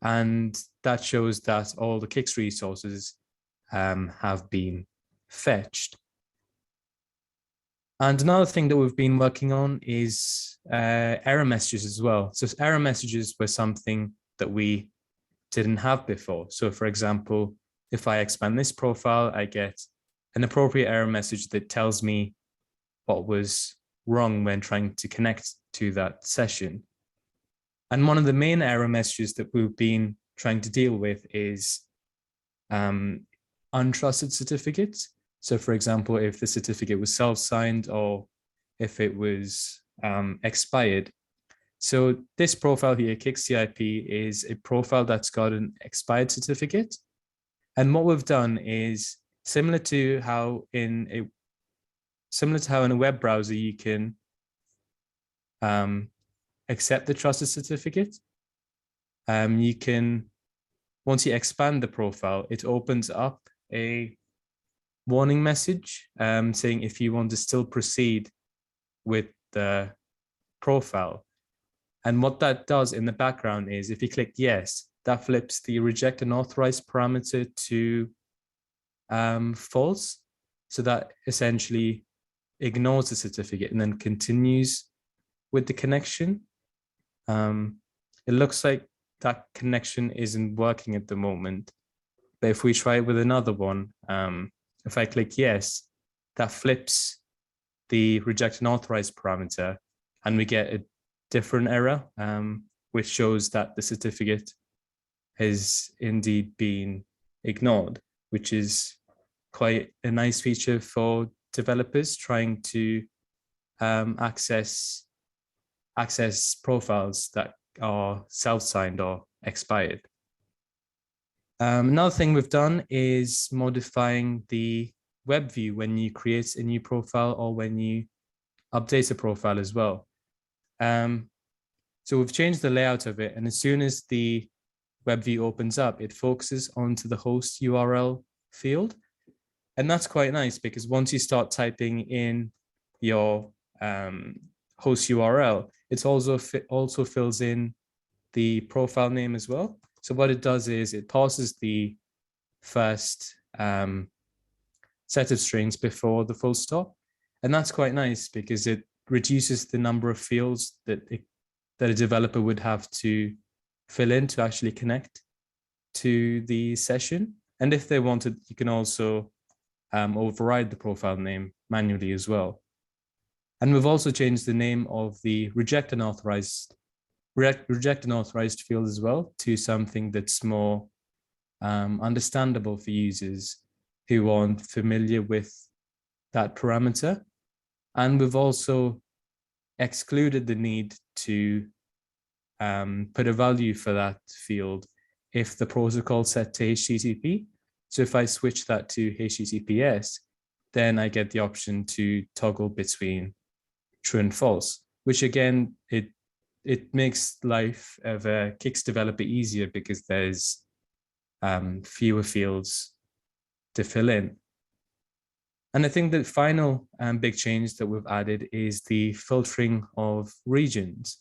And that shows that all the CICS resources have been fetched. And another thing that we've been working on is error messages as well. So error messages were something that we didn't have before. So for example, if I expand this profile, I get an appropriate error message that tells me what was wrong when trying to connect to that session. And one of the main error messages that we've been trying to deal with is untrusted certificates. So for example, if the certificate was self-signed or if it was expired. So this profile here, CICS is a profile that's got an expired certificate. And what we've done is similar to how in a web browser you can accept the trusted certificate. You can, once you expand the profile, it opens up a warning message saying if you want to still proceed with the profile. And what that does in the background is if you click yes, that flips the reject unauthorized parameter to false. So that essentially ignores the certificate and then continues with the connection. It looks like that connection isn't working at the moment. But if we try it with another one, if I click yes, that flips the reject unauthorized parameter and we get a different error, which shows that the certificate has indeed been ignored, which is quite a nice feature for developers trying to access profiles that are self-signed or expired. Another thing we've done is modifying the web view when you create a new profile or when you update a profile as well. So we've changed the layout of it, and as soon as the web view opens up, it focuses onto the host URL field. And that's quite nice because once you start typing in your host URL, it also fills in the profile name as well. So what it does is it passes the first set of strings before the full stop. And that's quite nice because it reduces the number of fields that a developer would have to fill in to actually connect to the session. And if they wanted, you can also override the profile name manually as well. And we've also changed the name of the reject unauthorized field as well to something that's more understandable for users who aren't familiar with that parameter. And we've also excluded the need to put a value for that field if the protocol set to HTTP. So if I switch that to HTTPS, then I get the option to toggle between true and false, which again, it makes life of a CICS developer easier because there's fewer fields to fill in. And I think the final big change that we've added is the filtering of regions.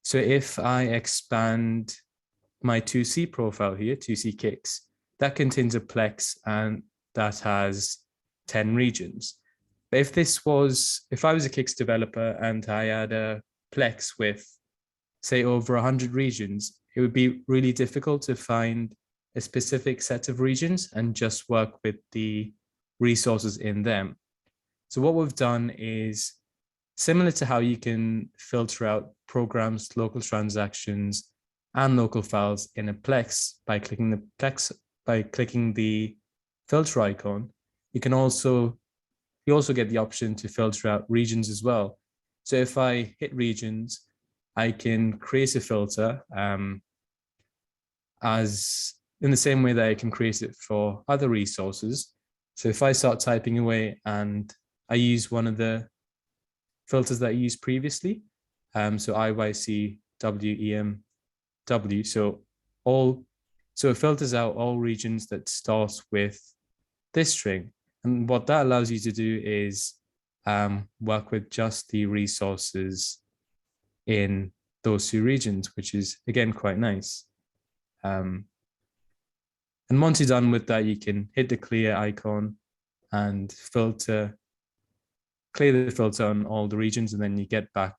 So if I expand my 2C profile here, 2C CICS, that contains a plex and that has 10 regions. But if I was a CICS developer and I had a plex with, say, over 100 regions, it would be really difficult to find a specific set of regions and just work with the resources in them. So what we've done is similar to how you can filter out programs, local transactions, and local files in a plex by clicking the filter icon. You also get the option to filter out regions as well. So if I hit regions, I can create a filter as in the same way that I can create it for other resources. So if I start typing away and I use one of the filters that I used previously, so IYCWEMW, so it filters out all regions that start with this string. And what that allows you to do is work with just the resources in those two regions, which is again quite nice. And once you're done with that, you can hit the clear icon and clear the filter on all the regions, and then you get back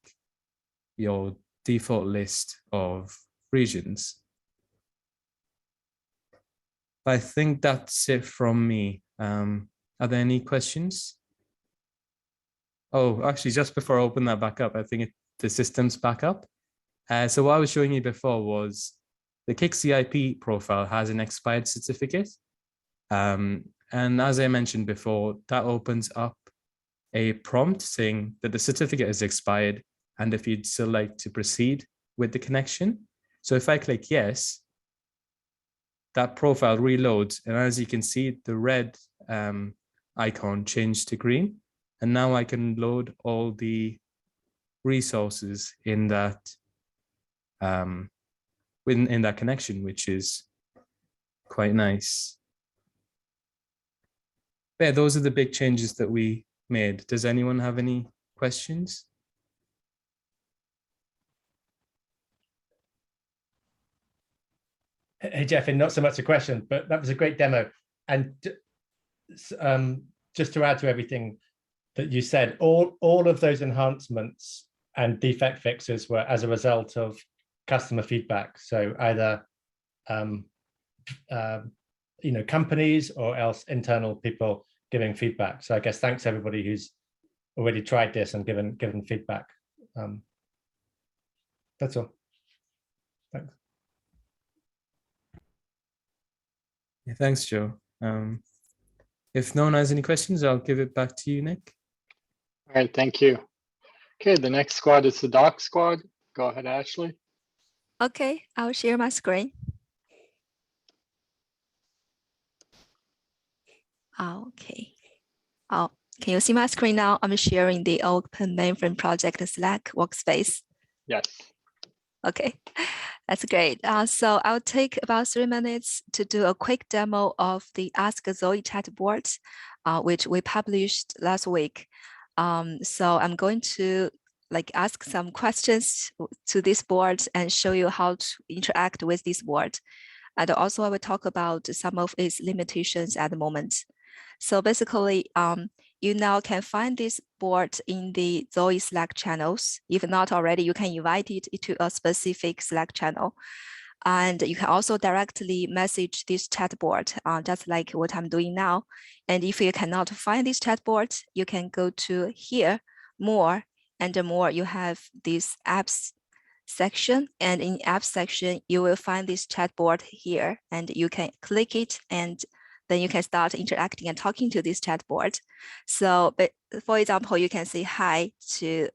your default list of regions. I think that's it from me. Are there any questions? Oh, actually, just before I open that back up, I think the system's back up. So what I was showing you before was the CICS CIP profile has an expired certificate. And as I mentioned before, that opens up a prompt saying that the certificate is expired and if you'd still like to proceed with the connection. So if I click yes, that profile reloads. And as you can see, the red icon changed to green. And now I can load all the resources in that in that connection, which is quite nice. Yeah, those are the big changes that we made. Does anyone have any questions? Hey, Jeff, and not so much a question, but that was a great demo. And just to add to everything that you said, all of those enhancements and defect fixes were as a result of customer feedback. So either companies or else internal people giving feedback. So I guess thanks everybody who's already tried this and given feedback. That's all. Thanks. Yeah, thanks, Joe. If no one has any questions, I'll give it back to you, Nick. All right, thank you. Okay, the next squad is the doc squad. Go ahead, Ashley. Okay, I'll share my screen. Okay. Oh, can you see my screen now? I'm sharing the Open Mainframe Project Slack workspace. Yes. Okay, that's great. So I'll take about 3 minutes to do a quick demo of the Ask Zoe chatbot, which we published last week. So I'm going to ask some questions to this board and show you how to interact with this board. And also I will talk about some of its limitations at the moment. So basically, you now can find this board in the Zoe Slack channels. If not already, you can invite it to a specific Slack channel. And you can also directly message this chatbot, just like what I'm doing now. And if you cannot find this chatbot, you can go to here, more, and more you have this apps section. And in apps section, you will find this chatbot here, and you can click it, and then you can start interacting and talking to this chatbot. So, for example, you can say hi to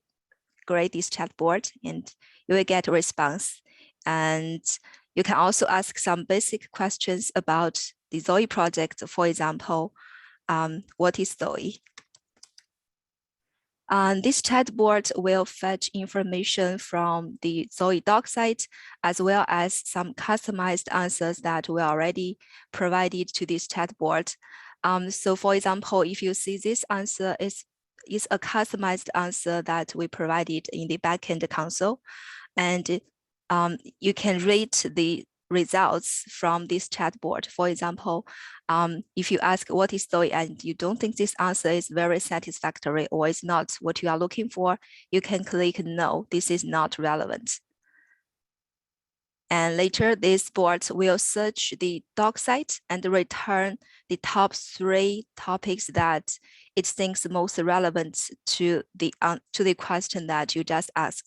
create this chatbot, and you will get a response. And you can also ask some basic questions about the Zoe project. For example, what is Zoe? This chatbot will fetch information from the Zoe doc site, as well as some customized answers that we already provided to this chatbot. So for example, if you see this answer is a customized answer that we provided in the backend console, and you can rate the results from this chatbot. For example, if you ask what is Zoe and you don't think this answer is very satisfactory or is not what you are looking for, you can click no, this is not relevant. And later, this bot will search the doc site and return the top 3 topics that it thinks most relevant to the question that you just asked.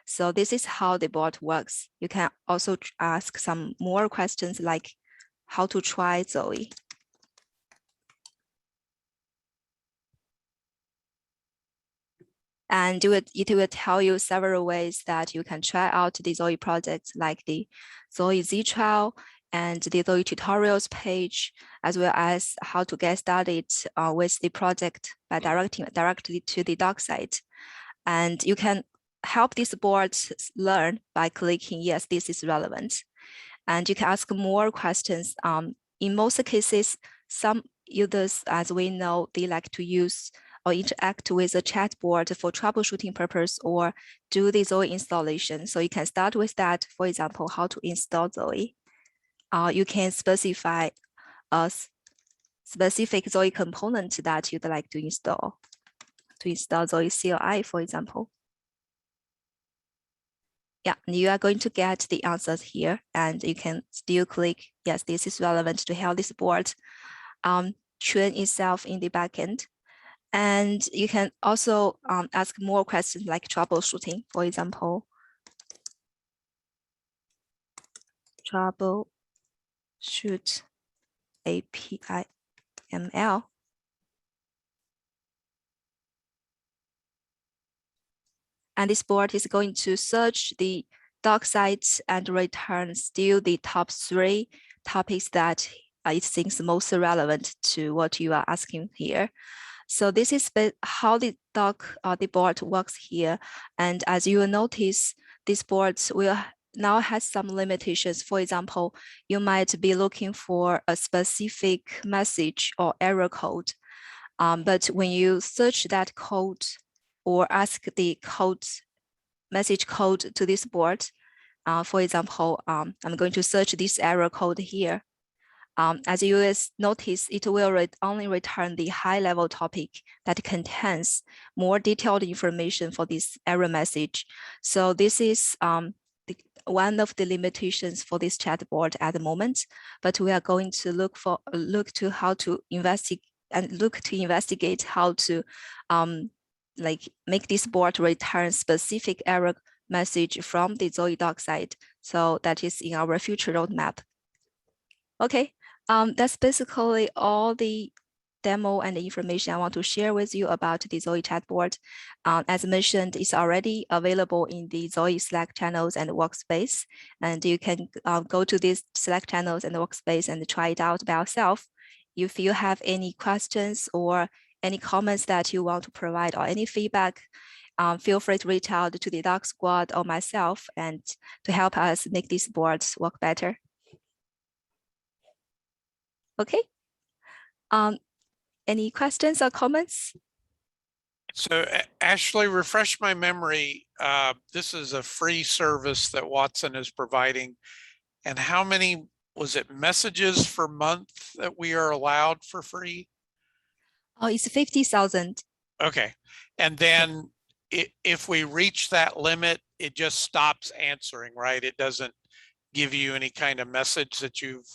So this is how the bot works. You can also ask some more questions like how to try Zoe. And it will tell you several ways that you can try out the Zoe project, like the Zoe Z trial and the Zoe tutorials page, as well as how to get started with the project by directing directly to the doc site. And you can help this board learn by clicking, yes, this is relevant. And you can ask more questions. In most cases, some users, as we know, they like to use or interact with a chatbot for troubleshooting purpose or do the Zoe installation. So you can start with that. For example, how to install Zoe. You can specify a specific Zoe component that you'd like to install Zoe CLI, for example. Yeah, you are going to get the answers here, and you can still click, yes, this is relevant to help this board train itself in the backend. And you can also ask more questions like troubleshooting, for example. Troubleshoot API ML. And this board is going to search the doc sites and return still the top 3 topics that it seems most relevant to what you are asking here. So this is how the board works here. And as you will notice, these boards will now has some limitations. For example, you might be looking for a specific message or error code. But when you search that code or ask the message code to this board, for example, I'm going to search this error code here. As you will notice, it will only return the high-level topic that contains more detailed information for this error message. So this is one of the limitations for this chatbot at the moment. But we are going to look to how to investigate how to like make this board return specific error message from the Zowe doc side. So that is in our future roadmap. Okay. That's basically all the demo and the information I want to share with you about the Zowe chatbot. As mentioned, it's already available in the Zowe Slack channels and workspace. And you can go to these Slack channels and workspace and try it out by yourself. If you have any questions or any comments that you want to provide or any feedback, feel free to reach out to the Doc Squad or myself and to help us make these boards work better. Okay. Any questions or comments? So Ashley, refresh my memory. This is a free service that Watson is providing. And how many, was it messages per month that we are allowed for free? Oh, it's 50,000. Okay. And then if we reach that limit, it just stops answering, right? It doesn't give you any kind of message that you've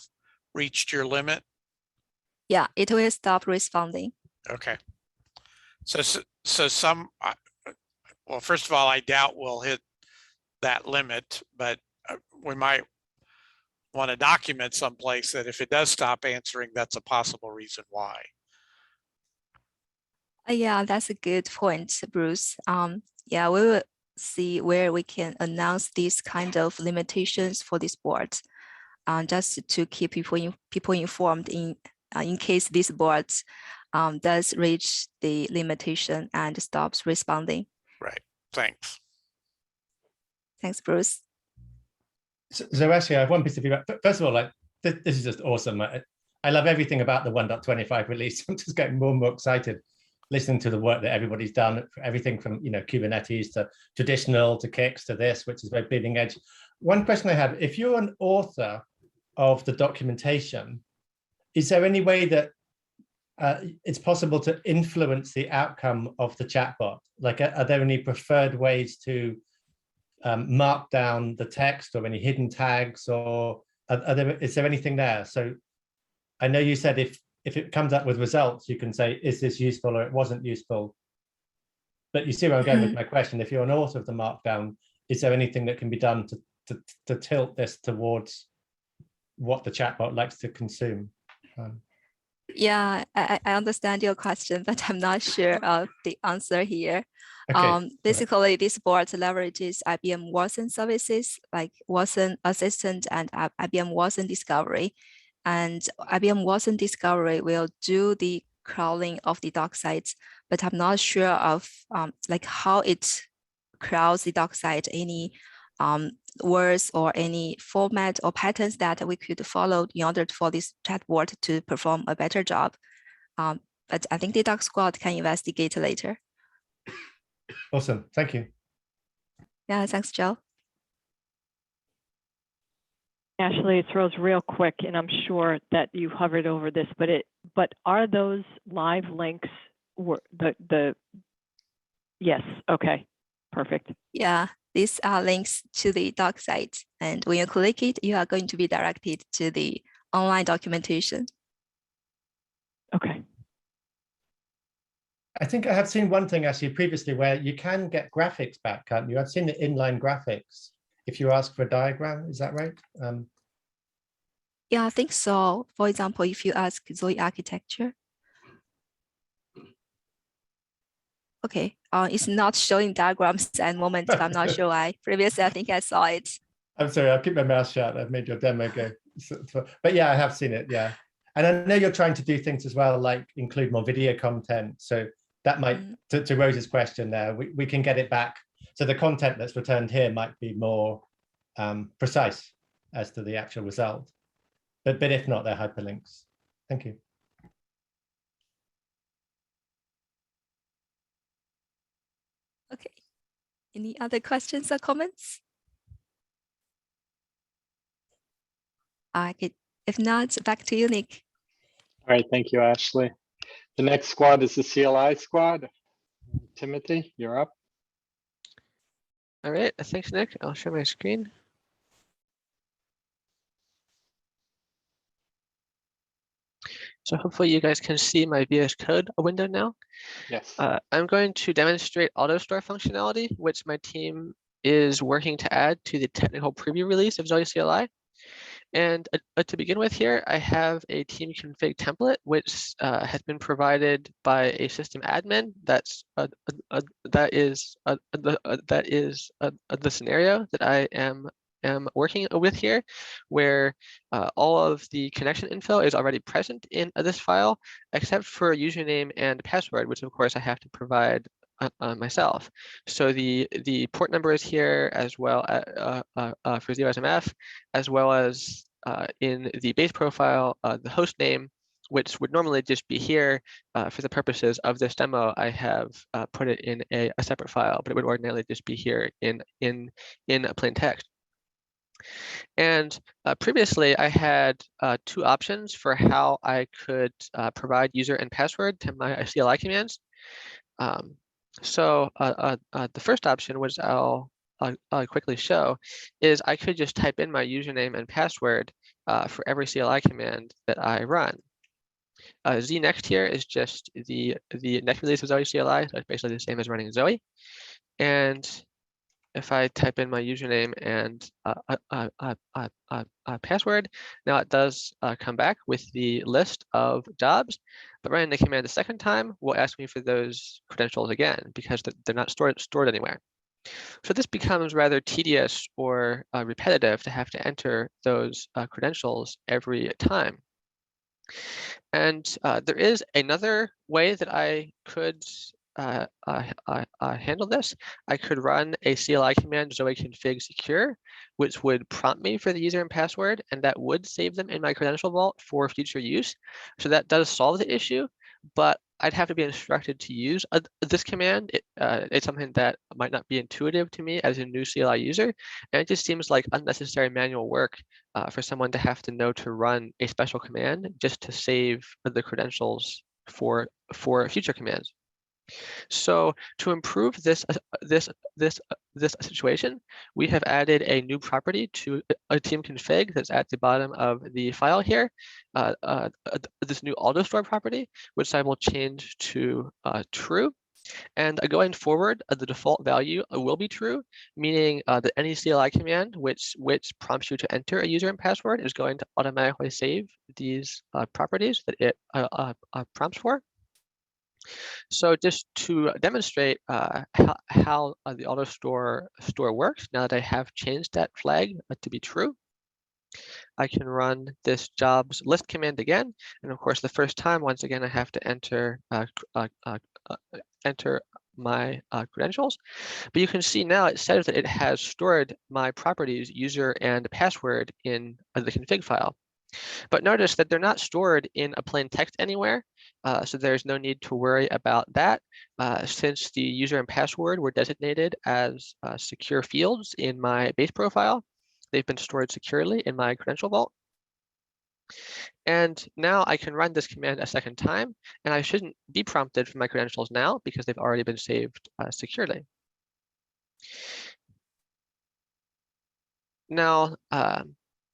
reached your limit? Yeah, it will stop responding. Okay. So well, first of all, I doubt we'll hit that limit, but we might want to document someplace that if it does stop answering, that's a possible reason why. Yeah, that's a good point, Bruce. Yeah, we will see where we can announce these kind of limitations for this board, just to keep people informed in case this board does reach the limitation and stops responding. Right. Thanks. Thanks, Bruce. So actually, I have one piece of feedback. First of all, like this is just awesome. I love everything about the 1.25 release. I'm just getting more and more excited listening to the work that everybody's done. Everything from Kubernetes to traditional to CICS to this, which is very bleeding edge. One question I have: if you're an author of the documentation, is there any way that it's possible to influence the outcome of the chatbot? Like, are there any preferred ways to mark down the text or any hidden tags, or is there anything there? So I know you said if it comes up with results, you can say, is this useful or it wasn't useful? But you see where I'm going with my question. If you're an author of the markdown, is there anything that can be done to tilt this towards what the chatbot likes to consume? Yeah, I understand your question, but I'm not sure of the answer here. Okay. Basically, this board leverages IBM Watson services like Watson Assistant and IBM Watson Discovery. And IBM Watson Discovery will do the crawling of the doc sites, but I'm not sure of like how it crawls the doc site, any words or any format or patterns that we could follow in order for this chatbot to perform a better job. But I think the Doc Squad can investigate later. Awesome, thank you. Yeah, thanks, Joe. Ashley, it throws real quick, and I'm sure that you hovered over this, but are those live links? Yes, okay, perfect. Yeah, these are links to the doc site, and when you click it, you are going to be directed to the online documentation. Okay. I think I have seen one thing actually previously where you can get graphics back, can't you? I've seen the inline graphics if you ask for a diagram, is that right? Yeah, I think so. For example, if you ask Zowe architecture. Okay, it's not showing diagrams at the moment. I'm not sure why. Previously, I think I saw it. I'm sorry, I'll keep my mouth shut. I've made your demo go. But yeah, I have seen it, yeah. And I know you're trying to do things as well, like include more video content. So that might, to Rose's question there, we can get it back. So the content that's returned here might be more precise as to the actual result. But if not, they're hyperlinks. Thank you. Okay. Any other questions or comments? If not, back to you, Nick. All right, thank you, Ashley. The next squad is the CLI squad. Timothy, you're up. All right, thanks, Nick. I'll share my screen. So hopefully you guys can see my VS Code window now. Yes. I'm going to demonstrate auto-store functionality, which my team is working to add to the technical preview release of Zowe CLI. And to begin with here, I have a team config template, which has been provided by a system admin. That is the scenario that I am working with here, where all of the connection info is already present in this file, except for username and password, which of course I have to provide myself. So the port number is here as well for ZOSMF, as well as in the base profile, the host name, which would normally just be here for the purposes of this demo. I have put it in a separate file, but it would ordinarily just be here in plain text. And previously, I had two options for how I could provide user and password to my CLI commands. So the first option, which I'll quickly show, is I could just type in my username and password for every CLI command that I run. Z next here is just the next release of Zowe CLI, so it's basically the same as running Zowe. And if I type in my username and password, now it does come back with the list of jobs, but running the command the second time will ask me for those credentials again because they're not stored anywhere. So this becomes rather tedious or repetitive to have to enter those credentials every time. And there is another way that I could handle this. I could run a CLI command, Zowe config secure, which would prompt me for the user and password, and that would save them in my credential vault for future use. So that does solve the issue, but I'd have to be instructed to use this command. It's something that might not be intuitive to me as a new CLI user, and it just seems like unnecessary manual work for someone to have to know to run a special command just to save the credentials for future commands. So to improve this situation, we have added a new property to a team config that's at the bottom of the file here. This new auto-store property, which I will change to true. And going forward, the default value will be true, meaning that any CLI command which prompts you to enter a user and password is going to automatically save these properties that it prompts for. So just to demonstrate how the auto store works, now that I have changed that flag to be true, I can run this jobs list command again. And of course, the first time, once again, I have to enter my credentials. But you can see now it says that it has stored my properties, user and password in the config file. But notice that they're not stored in a plain text anywhere. So there's no need to worry about that since the user and password were designated as secure fields in my base profile. They've been stored securely in my credential vault. And now I can run this command a second time, and I shouldn't be prompted for my credentials now because they've already been saved securely. Now,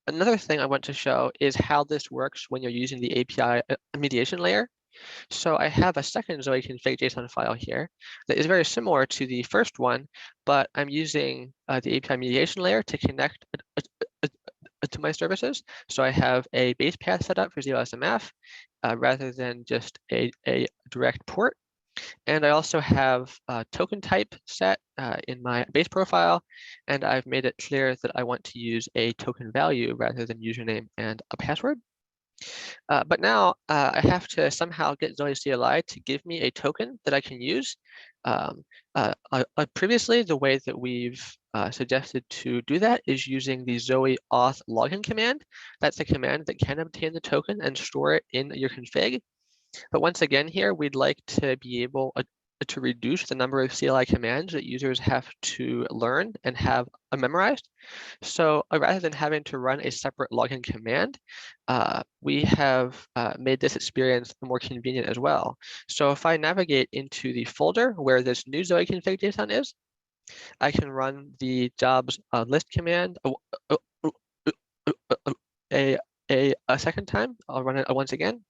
another thing I want to show is how this works when you're using the API mediation layer. So I have a second Zowe config JSON file here that is very similar to the first one, but I'm using the API mediation layer to connect to my services. So I have a base path set up for ZOSMF rather than just a direct port. And I also have a token type set in my base profile, and I've made it clear that I want to use a token value rather than username and a password. But now I have to somehow get Zowe CLI to give me a token that I can use. Previously, the way that we've suggested to do that is using the Zowe auth login command. That's a command that can obtain the token and store it in your config. But once again here, we'd like to be able to reduce the number of CLI commands that users have to learn and have memorized. So rather than having to run a separate login command, we have made this experience more convenient as well. So if I navigate into the folder where this new Zowe config JSON is, I can run the jobs list command a second time. I'll run it once again.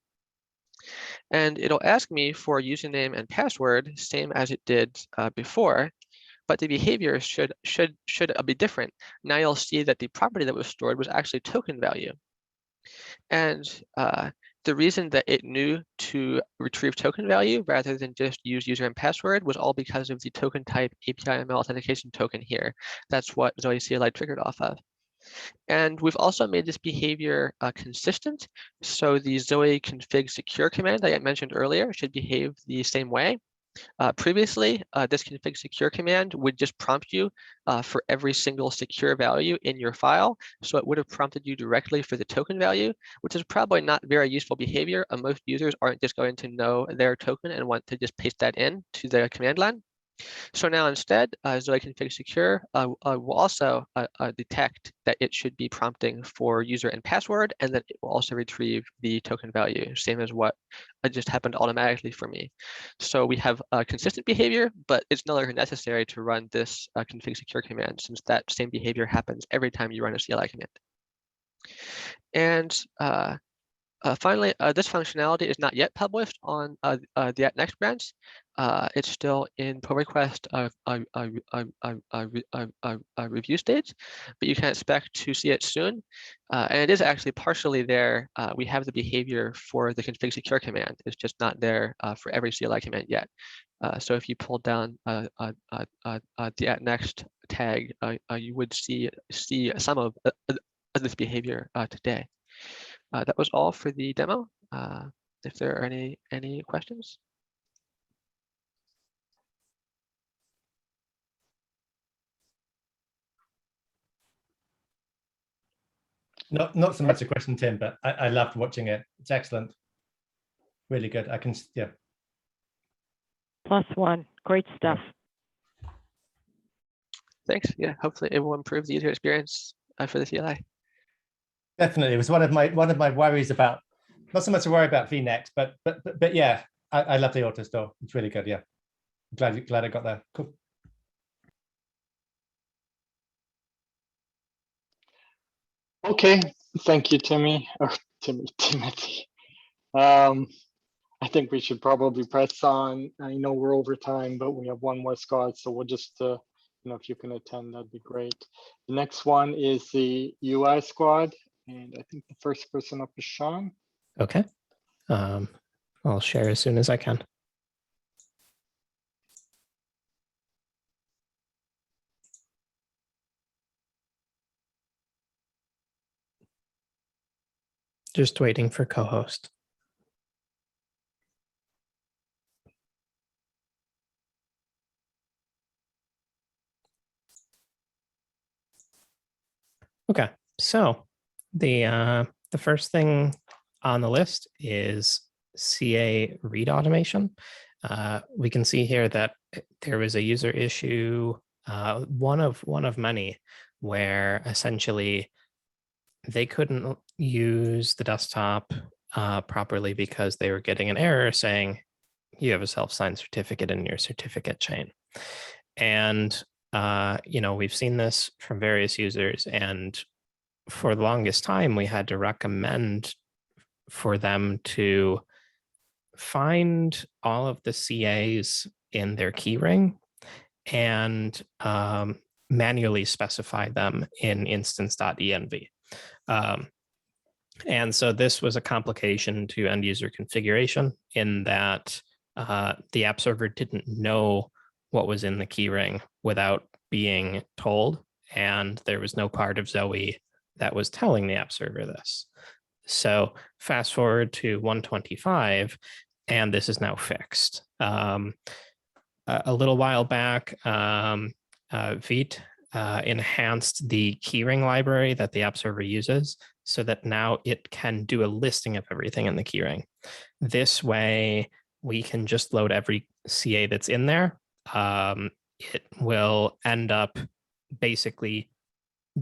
And it'll ask me for username and password, same as it did before, but the behavior should be different. Now you'll see that the property that was stored was actually token value. And the reason that it knew to retrieve token value rather than just use user and password was all because of the token type API ML authentication token here. That's what Zowe CLI triggered off of. And we've also made this behavior consistent. So the Zowe config secure command that I mentioned earlier should behave the same way. Previously, this config secure command would just prompt you for every single secure value in your file. So it would have prompted you directly for the token value, which is probably not very useful behavior. Most users aren't just going to know their token and want to just paste that in to the command line. So now instead, Zowe config secure will also detect that it should be prompting for user and password, and then it will also retrieve the token value, same as what just happened automatically for me. So we have consistent behavior, but it's no longer necessary to run this config secure command, since that same behavior happens every time you run a CLI command. And finally, this functionality is not yet published on the @next branch. It's still in pull request review stage, but you can expect to see it soon. And it is actually partially there. We have the behavior for the config secure command. It's just not there for every CLI command yet. So if you pull down the @next tag, you would see some of this behavior today. That was all for the demo. If there are any questions. Not so much a question, Tim, but I loved watching it. It's excellent. Really good. Yeah. +1, great stuff. Thanks. Yeah, hopefully it will improve the user experience for the CLI. Definitely, it was one of my worries about, not so much a worry about vNext, but yeah, I love the auto store. It's really good. Yeah, glad I got there. Cool. Okay, thank you, Timothy. I think we should probably press on. I know we're over time, but we have one more Scott, so we'll just if you can attend, that'd be great. The next one is the UI squad. And I think the first person up is Sean. Okay. I'll share as soon as I can. Just waiting for co-host. Okay, so the first thing on the list is CA read automation. We can see here that there was a user issue, one of many, where essentially they couldn't use the desktop properly because they were getting an error saying you have a self-signed certificate in your certificate chain. And we've seen this from various users, and for the longest time, we had to recommend for them to find all of the CAs in their keyring and manually specify them in instance.env. And so this was a complication to end user configuration in that the app server didn't know what was in the keyring without being told, and there was no part of Zowe that was telling the app server this. So fast forward to 125, and this is now fixed. A little while back, Vite enhanced the keyring library that the app server uses so that now it can do a listing of everything in the keyring. This way, we can just load every CA that's in there. It will end up basically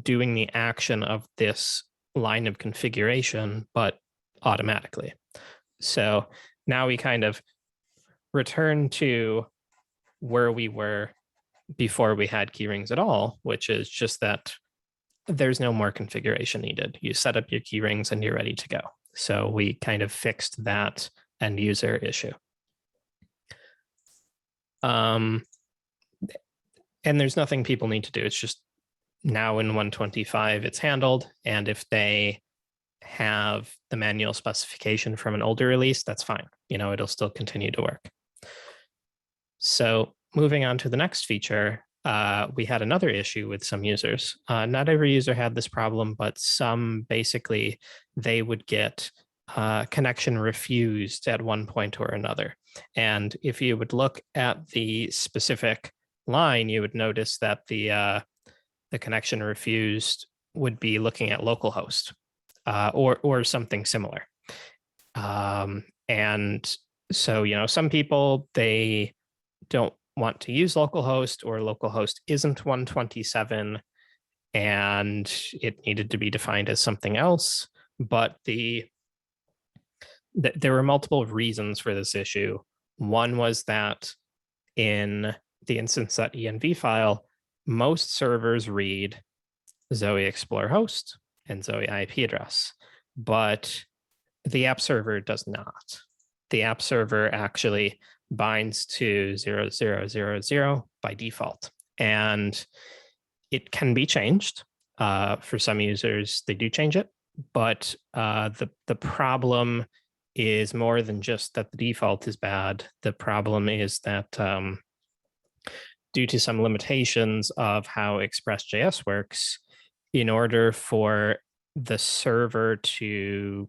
doing the action of this line of configuration, but automatically. So now we kind of return to where we were before we had keyrings at all, which is just that there's no more configuration needed. You set up your keyrings and you're ready to go. So we kind of fixed that end user issue. And there's nothing people need to do. It's just now in 125, it's handled. And if they have the manual specification from an older release, that's fine. You know, it'll still continue to work. So moving on to the next feature, we had another issue with some users. Not every user had this problem, but some basically, they would get connection refused at one point or another. And if you would look at the specific line, you would notice that the connection refused would be looking at localhost or something similar. And so, you know, some people, they don't want to use localhost, or localhost isn't 127 and it needed to be defined as something else. But there were multiple reasons for this issue. One was that in the instance.env file, most servers read Zowe Explorer host and Zowe IP address, but the app server does not. The app server actually binds to 0000 by default, and it can be changed. For some users, they do change it, but the problem is more than just that the default is bad. The problem is that due to some limitations of how Express.js works, in order for the server to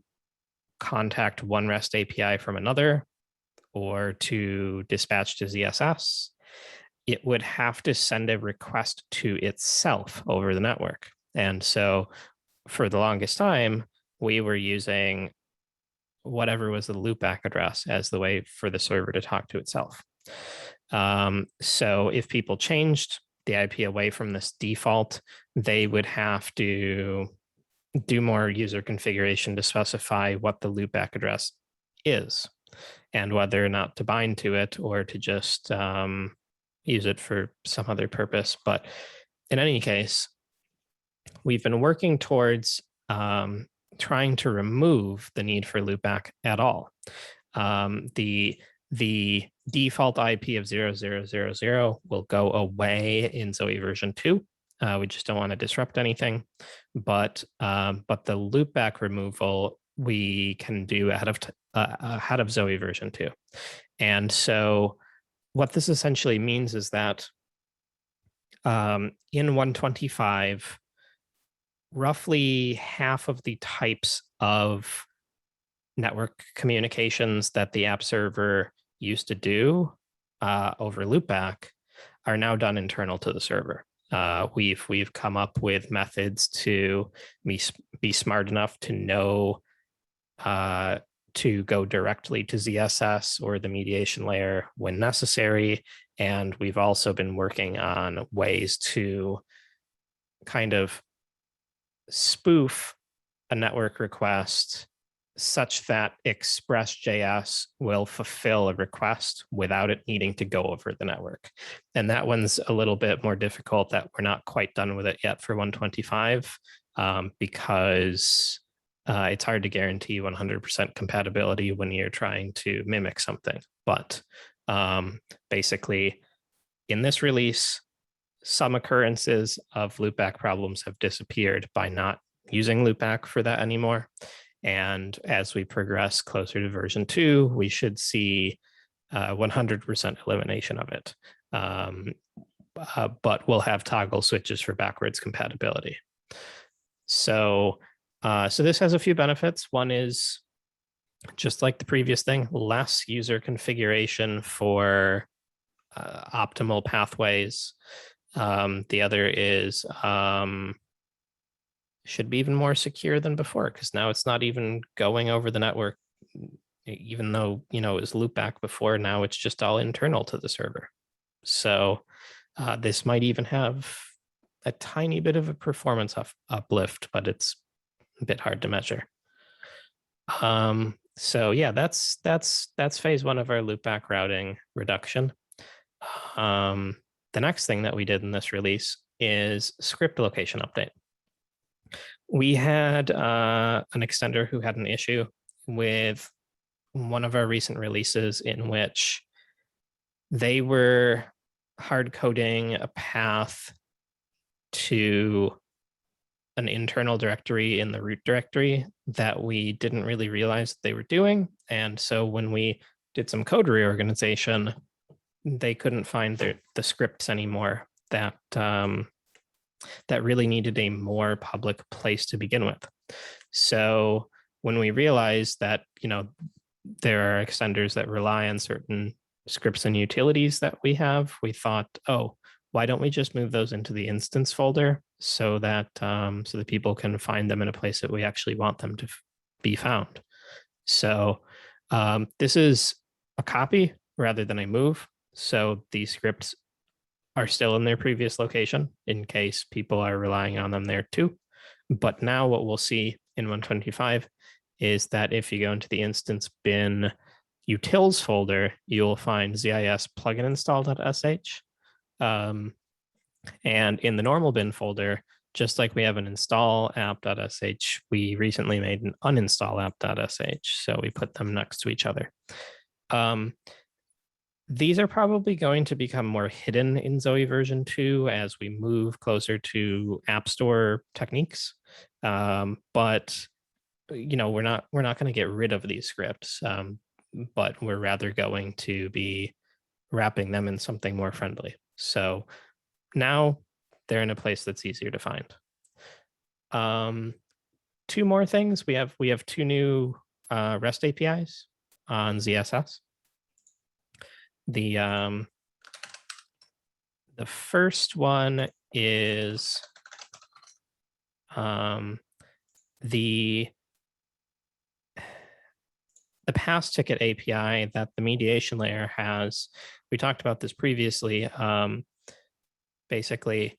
contact one REST API from another, or to dispatch to ZSS, it would have to send a request to itself over the network. And so for the longest time, we were using whatever was the loopback address as the way for the server to talk to itself. So if people changed the IP away from this default, they would have to do more user configuration to specify what the loopback address is, and whether or not to bind to it or to just use it for some other purpose. But in any case, we've been working towards trying to remove the need for loopback at all. The default IP of 0000 will go away in Zowe version 2. We just don't want to disrupt anything, but the loopback removal we can do ahead of Zowe version 2. And so what this essentially means is that in 125, roughly half of the types of network communications that the app server used to do over loopback are now done internal to the server. We've come up with methods to be smart enough to know to go directly to ZSS or the mediation layer when necessary. And we've also been working on ways to kind of spoof a network request such that Express.js will fulfill a request without it needing to go over the network. And that one's a little bit more difficult, that we're not quite done with it yet for 125, because it's hard to guarantee 100% compatibility when you're trying to mimic something. But basically, in this release, some occurrences of loopback problems have disappeared by not using loopback for that anymore. And as we progress closer to version 2, we should see 100% elimination of it. But we'll have toggle switches for backwards compatibility. So So this has a few benefits. One is, just like the previous thing, less user configuration for optimal pathways. The other is should be even more secure than before, because now it's not even going over the network, even though it was loopback before. Now it's just all internal to the server. So this might even have a tiny bit of a performance uplift, but it's a bit hard to measure. So yeah, that's phase one of our loopback routing reduction. The next thing that we did in this release is script location update. We had an extender who had an issue with one of our recent releases in which they were hard coding a path to an internal directory in the root directory that we didn't really realize they were doing. And so when we did some code reorganization, they couldn't find the scripts anymore that that really needed a more public place to begin with. So when we realized that there are extenders that rely on certain scripts and utilities that we have, we thought, oh, why don't we just move those into the instance folder so that people can find them in a place that we actually want them to be found. So this is a copy rather than a move. So these scripts are still in their previous location in case people are relying on them there too. But now what we'll see in 125 is that if you go into the instance bin utils folder, you'll find ZIS plugin install.sh. And in the normal bin folder, just like we have an install app.sh, we recently made an uninstall app.sh. So we put them next to each other. These are probably going to become more hidden in Zowe version 2 as we move closer to App Store techniques. But we're not going to get rid of these scripts, but we're rather going to be wrapping them in something more friendly. So now they're in a place that's easier to find. Two more things. We have two new REST APIs on ZSS. The first one is the pass ticket API that the mediation layer has. We talked about this previously. Basically,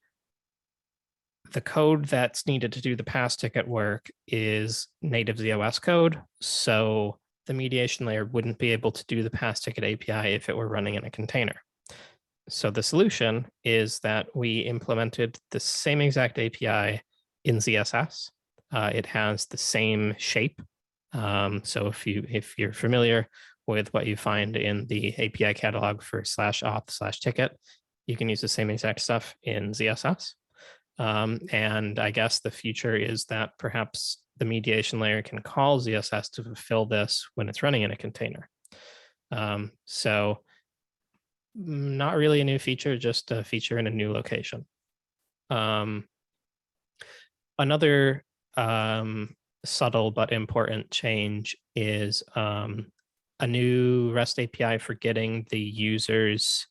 the code that's needed to do the pass ticket work is native ZOS code. So the mediation layer wouldn't be able to do the pass ticket API if it were running in a container. So the solution is that we implemented the same exact API in ZSS. It has the same shape. So if you're familiar with what you find in the API catalog for /auth/ticket, you can use the same exact stuff in ZSS. And I guess the future is that perhaps the mediation layer can call ZSS to fulfill this when it's running in a container. So not really a new feature, just a feature in a new location. Another subtle but important change is a new REST API for getting the user's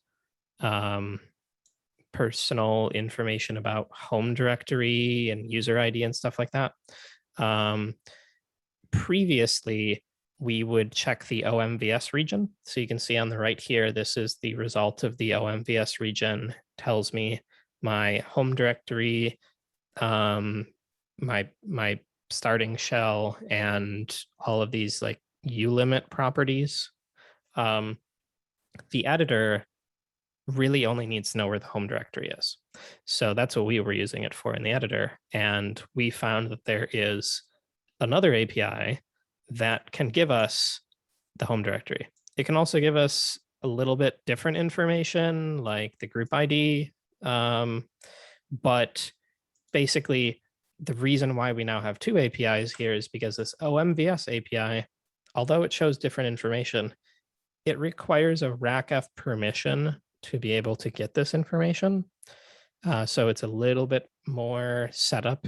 personal information about home directory and user ID and stuff like that. Previously, we would check the OMVS region. So you can see on the right here, this is the result of the OMVS region. It tells me my home directory, my starting shell, and all of these like ulimit properties. The editor really only needs to know where the home directory is. So that's what we were using it for in the editor. And we found that there is another API that can give us the home directory. It can also give us a little bit different information like the group ID. But basically, the reason why we now have two APIs here is because this OMVS API, although it shows different information, it requires a RACF permission to be able to get this information. So it's a little bit more setup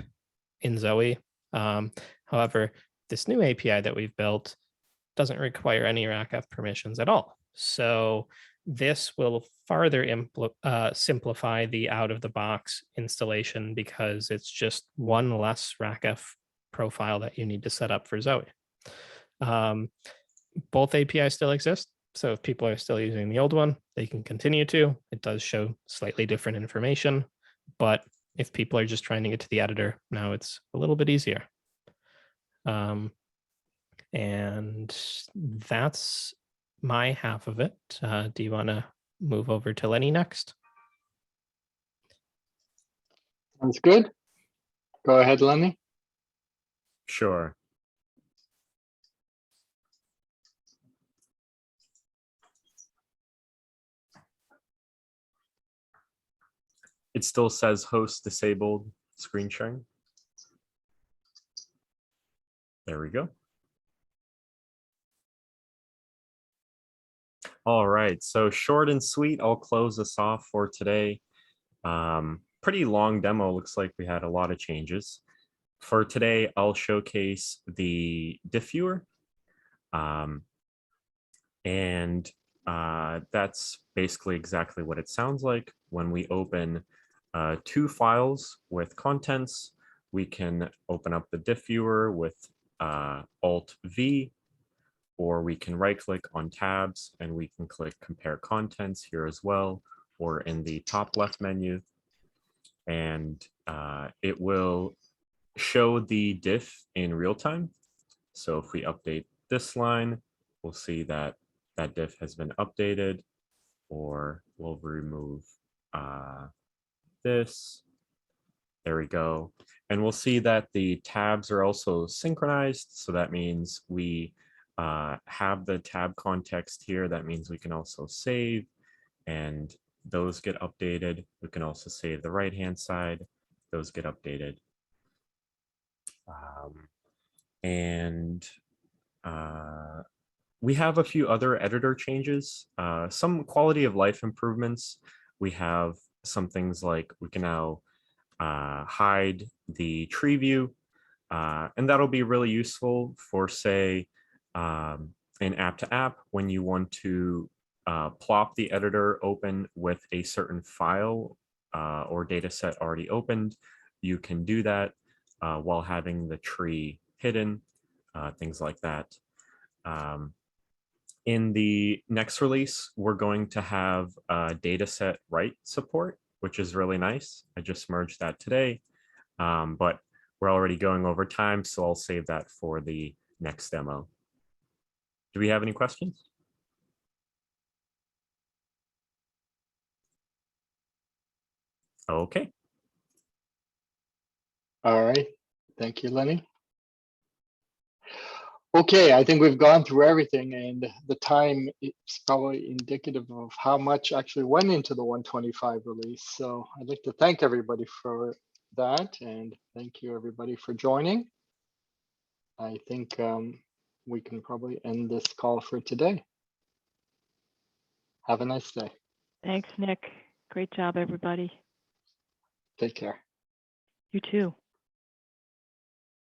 in Zowe. However, this new API that we've built doesn't require any RACF permissions at all. So this will further simplify the out-of-the-box installation because it's just one less RACF profile that you need to set up for Zowe. Both APIs still exist. So if people are still using the old one, they can continue to. It does show slightly different information, but if people are just trying to get to the editor, now it's a little bit easier. And that's my half of it. Do you want to move over to Lenny next? Sounds good. Go ahead, Lenny. Sure. It still says host disabled screen sharing. There we go. All right, so short and sweet, I'll close us off for today. Pretty long demo, looks like we had a lot of changes. For today, I'll showcase the diff viewer. That's basically exactly what it sounds like. When we open two files with contents, we can open up the diff viewer with Alt-V, or we can right-click on tabs and we can click compare contents here as well, or in the top left menu. And it will show the diff in real time. So if we update this line, we'll see that that diff has been updated, or we'll remove this. There we go. And we'll see that the tabs are also synchronized. So that means we have the tab context here. That means we can also save, and those get updated. We can also save the right-hand side. Those get updated. We have a few other editor changes, some quality of life improvements. We have some things like we can now hide the tree view, and that'll be really useful for, say, in app to app, when you want to plop the editor open with a certain file or data set already opened. You can do that while having the tree hidden, things like that. In the next release, we're going to have data set write support, which is really nice. I just merged that today, but we're already going over time, so I'll save that for the next demo. Do we have any questions? Okay. All right. Thank you, Lenny. Okay, I think we've gone through everything, and the time is probably indicative of how much actually went into the 125 release. So I'd like to thank everybody for that, and thank you everybody for joining. I think we can probably end this call for today. Have a nice day. Thanks, Nick. Great job, everybody. Take care. You too.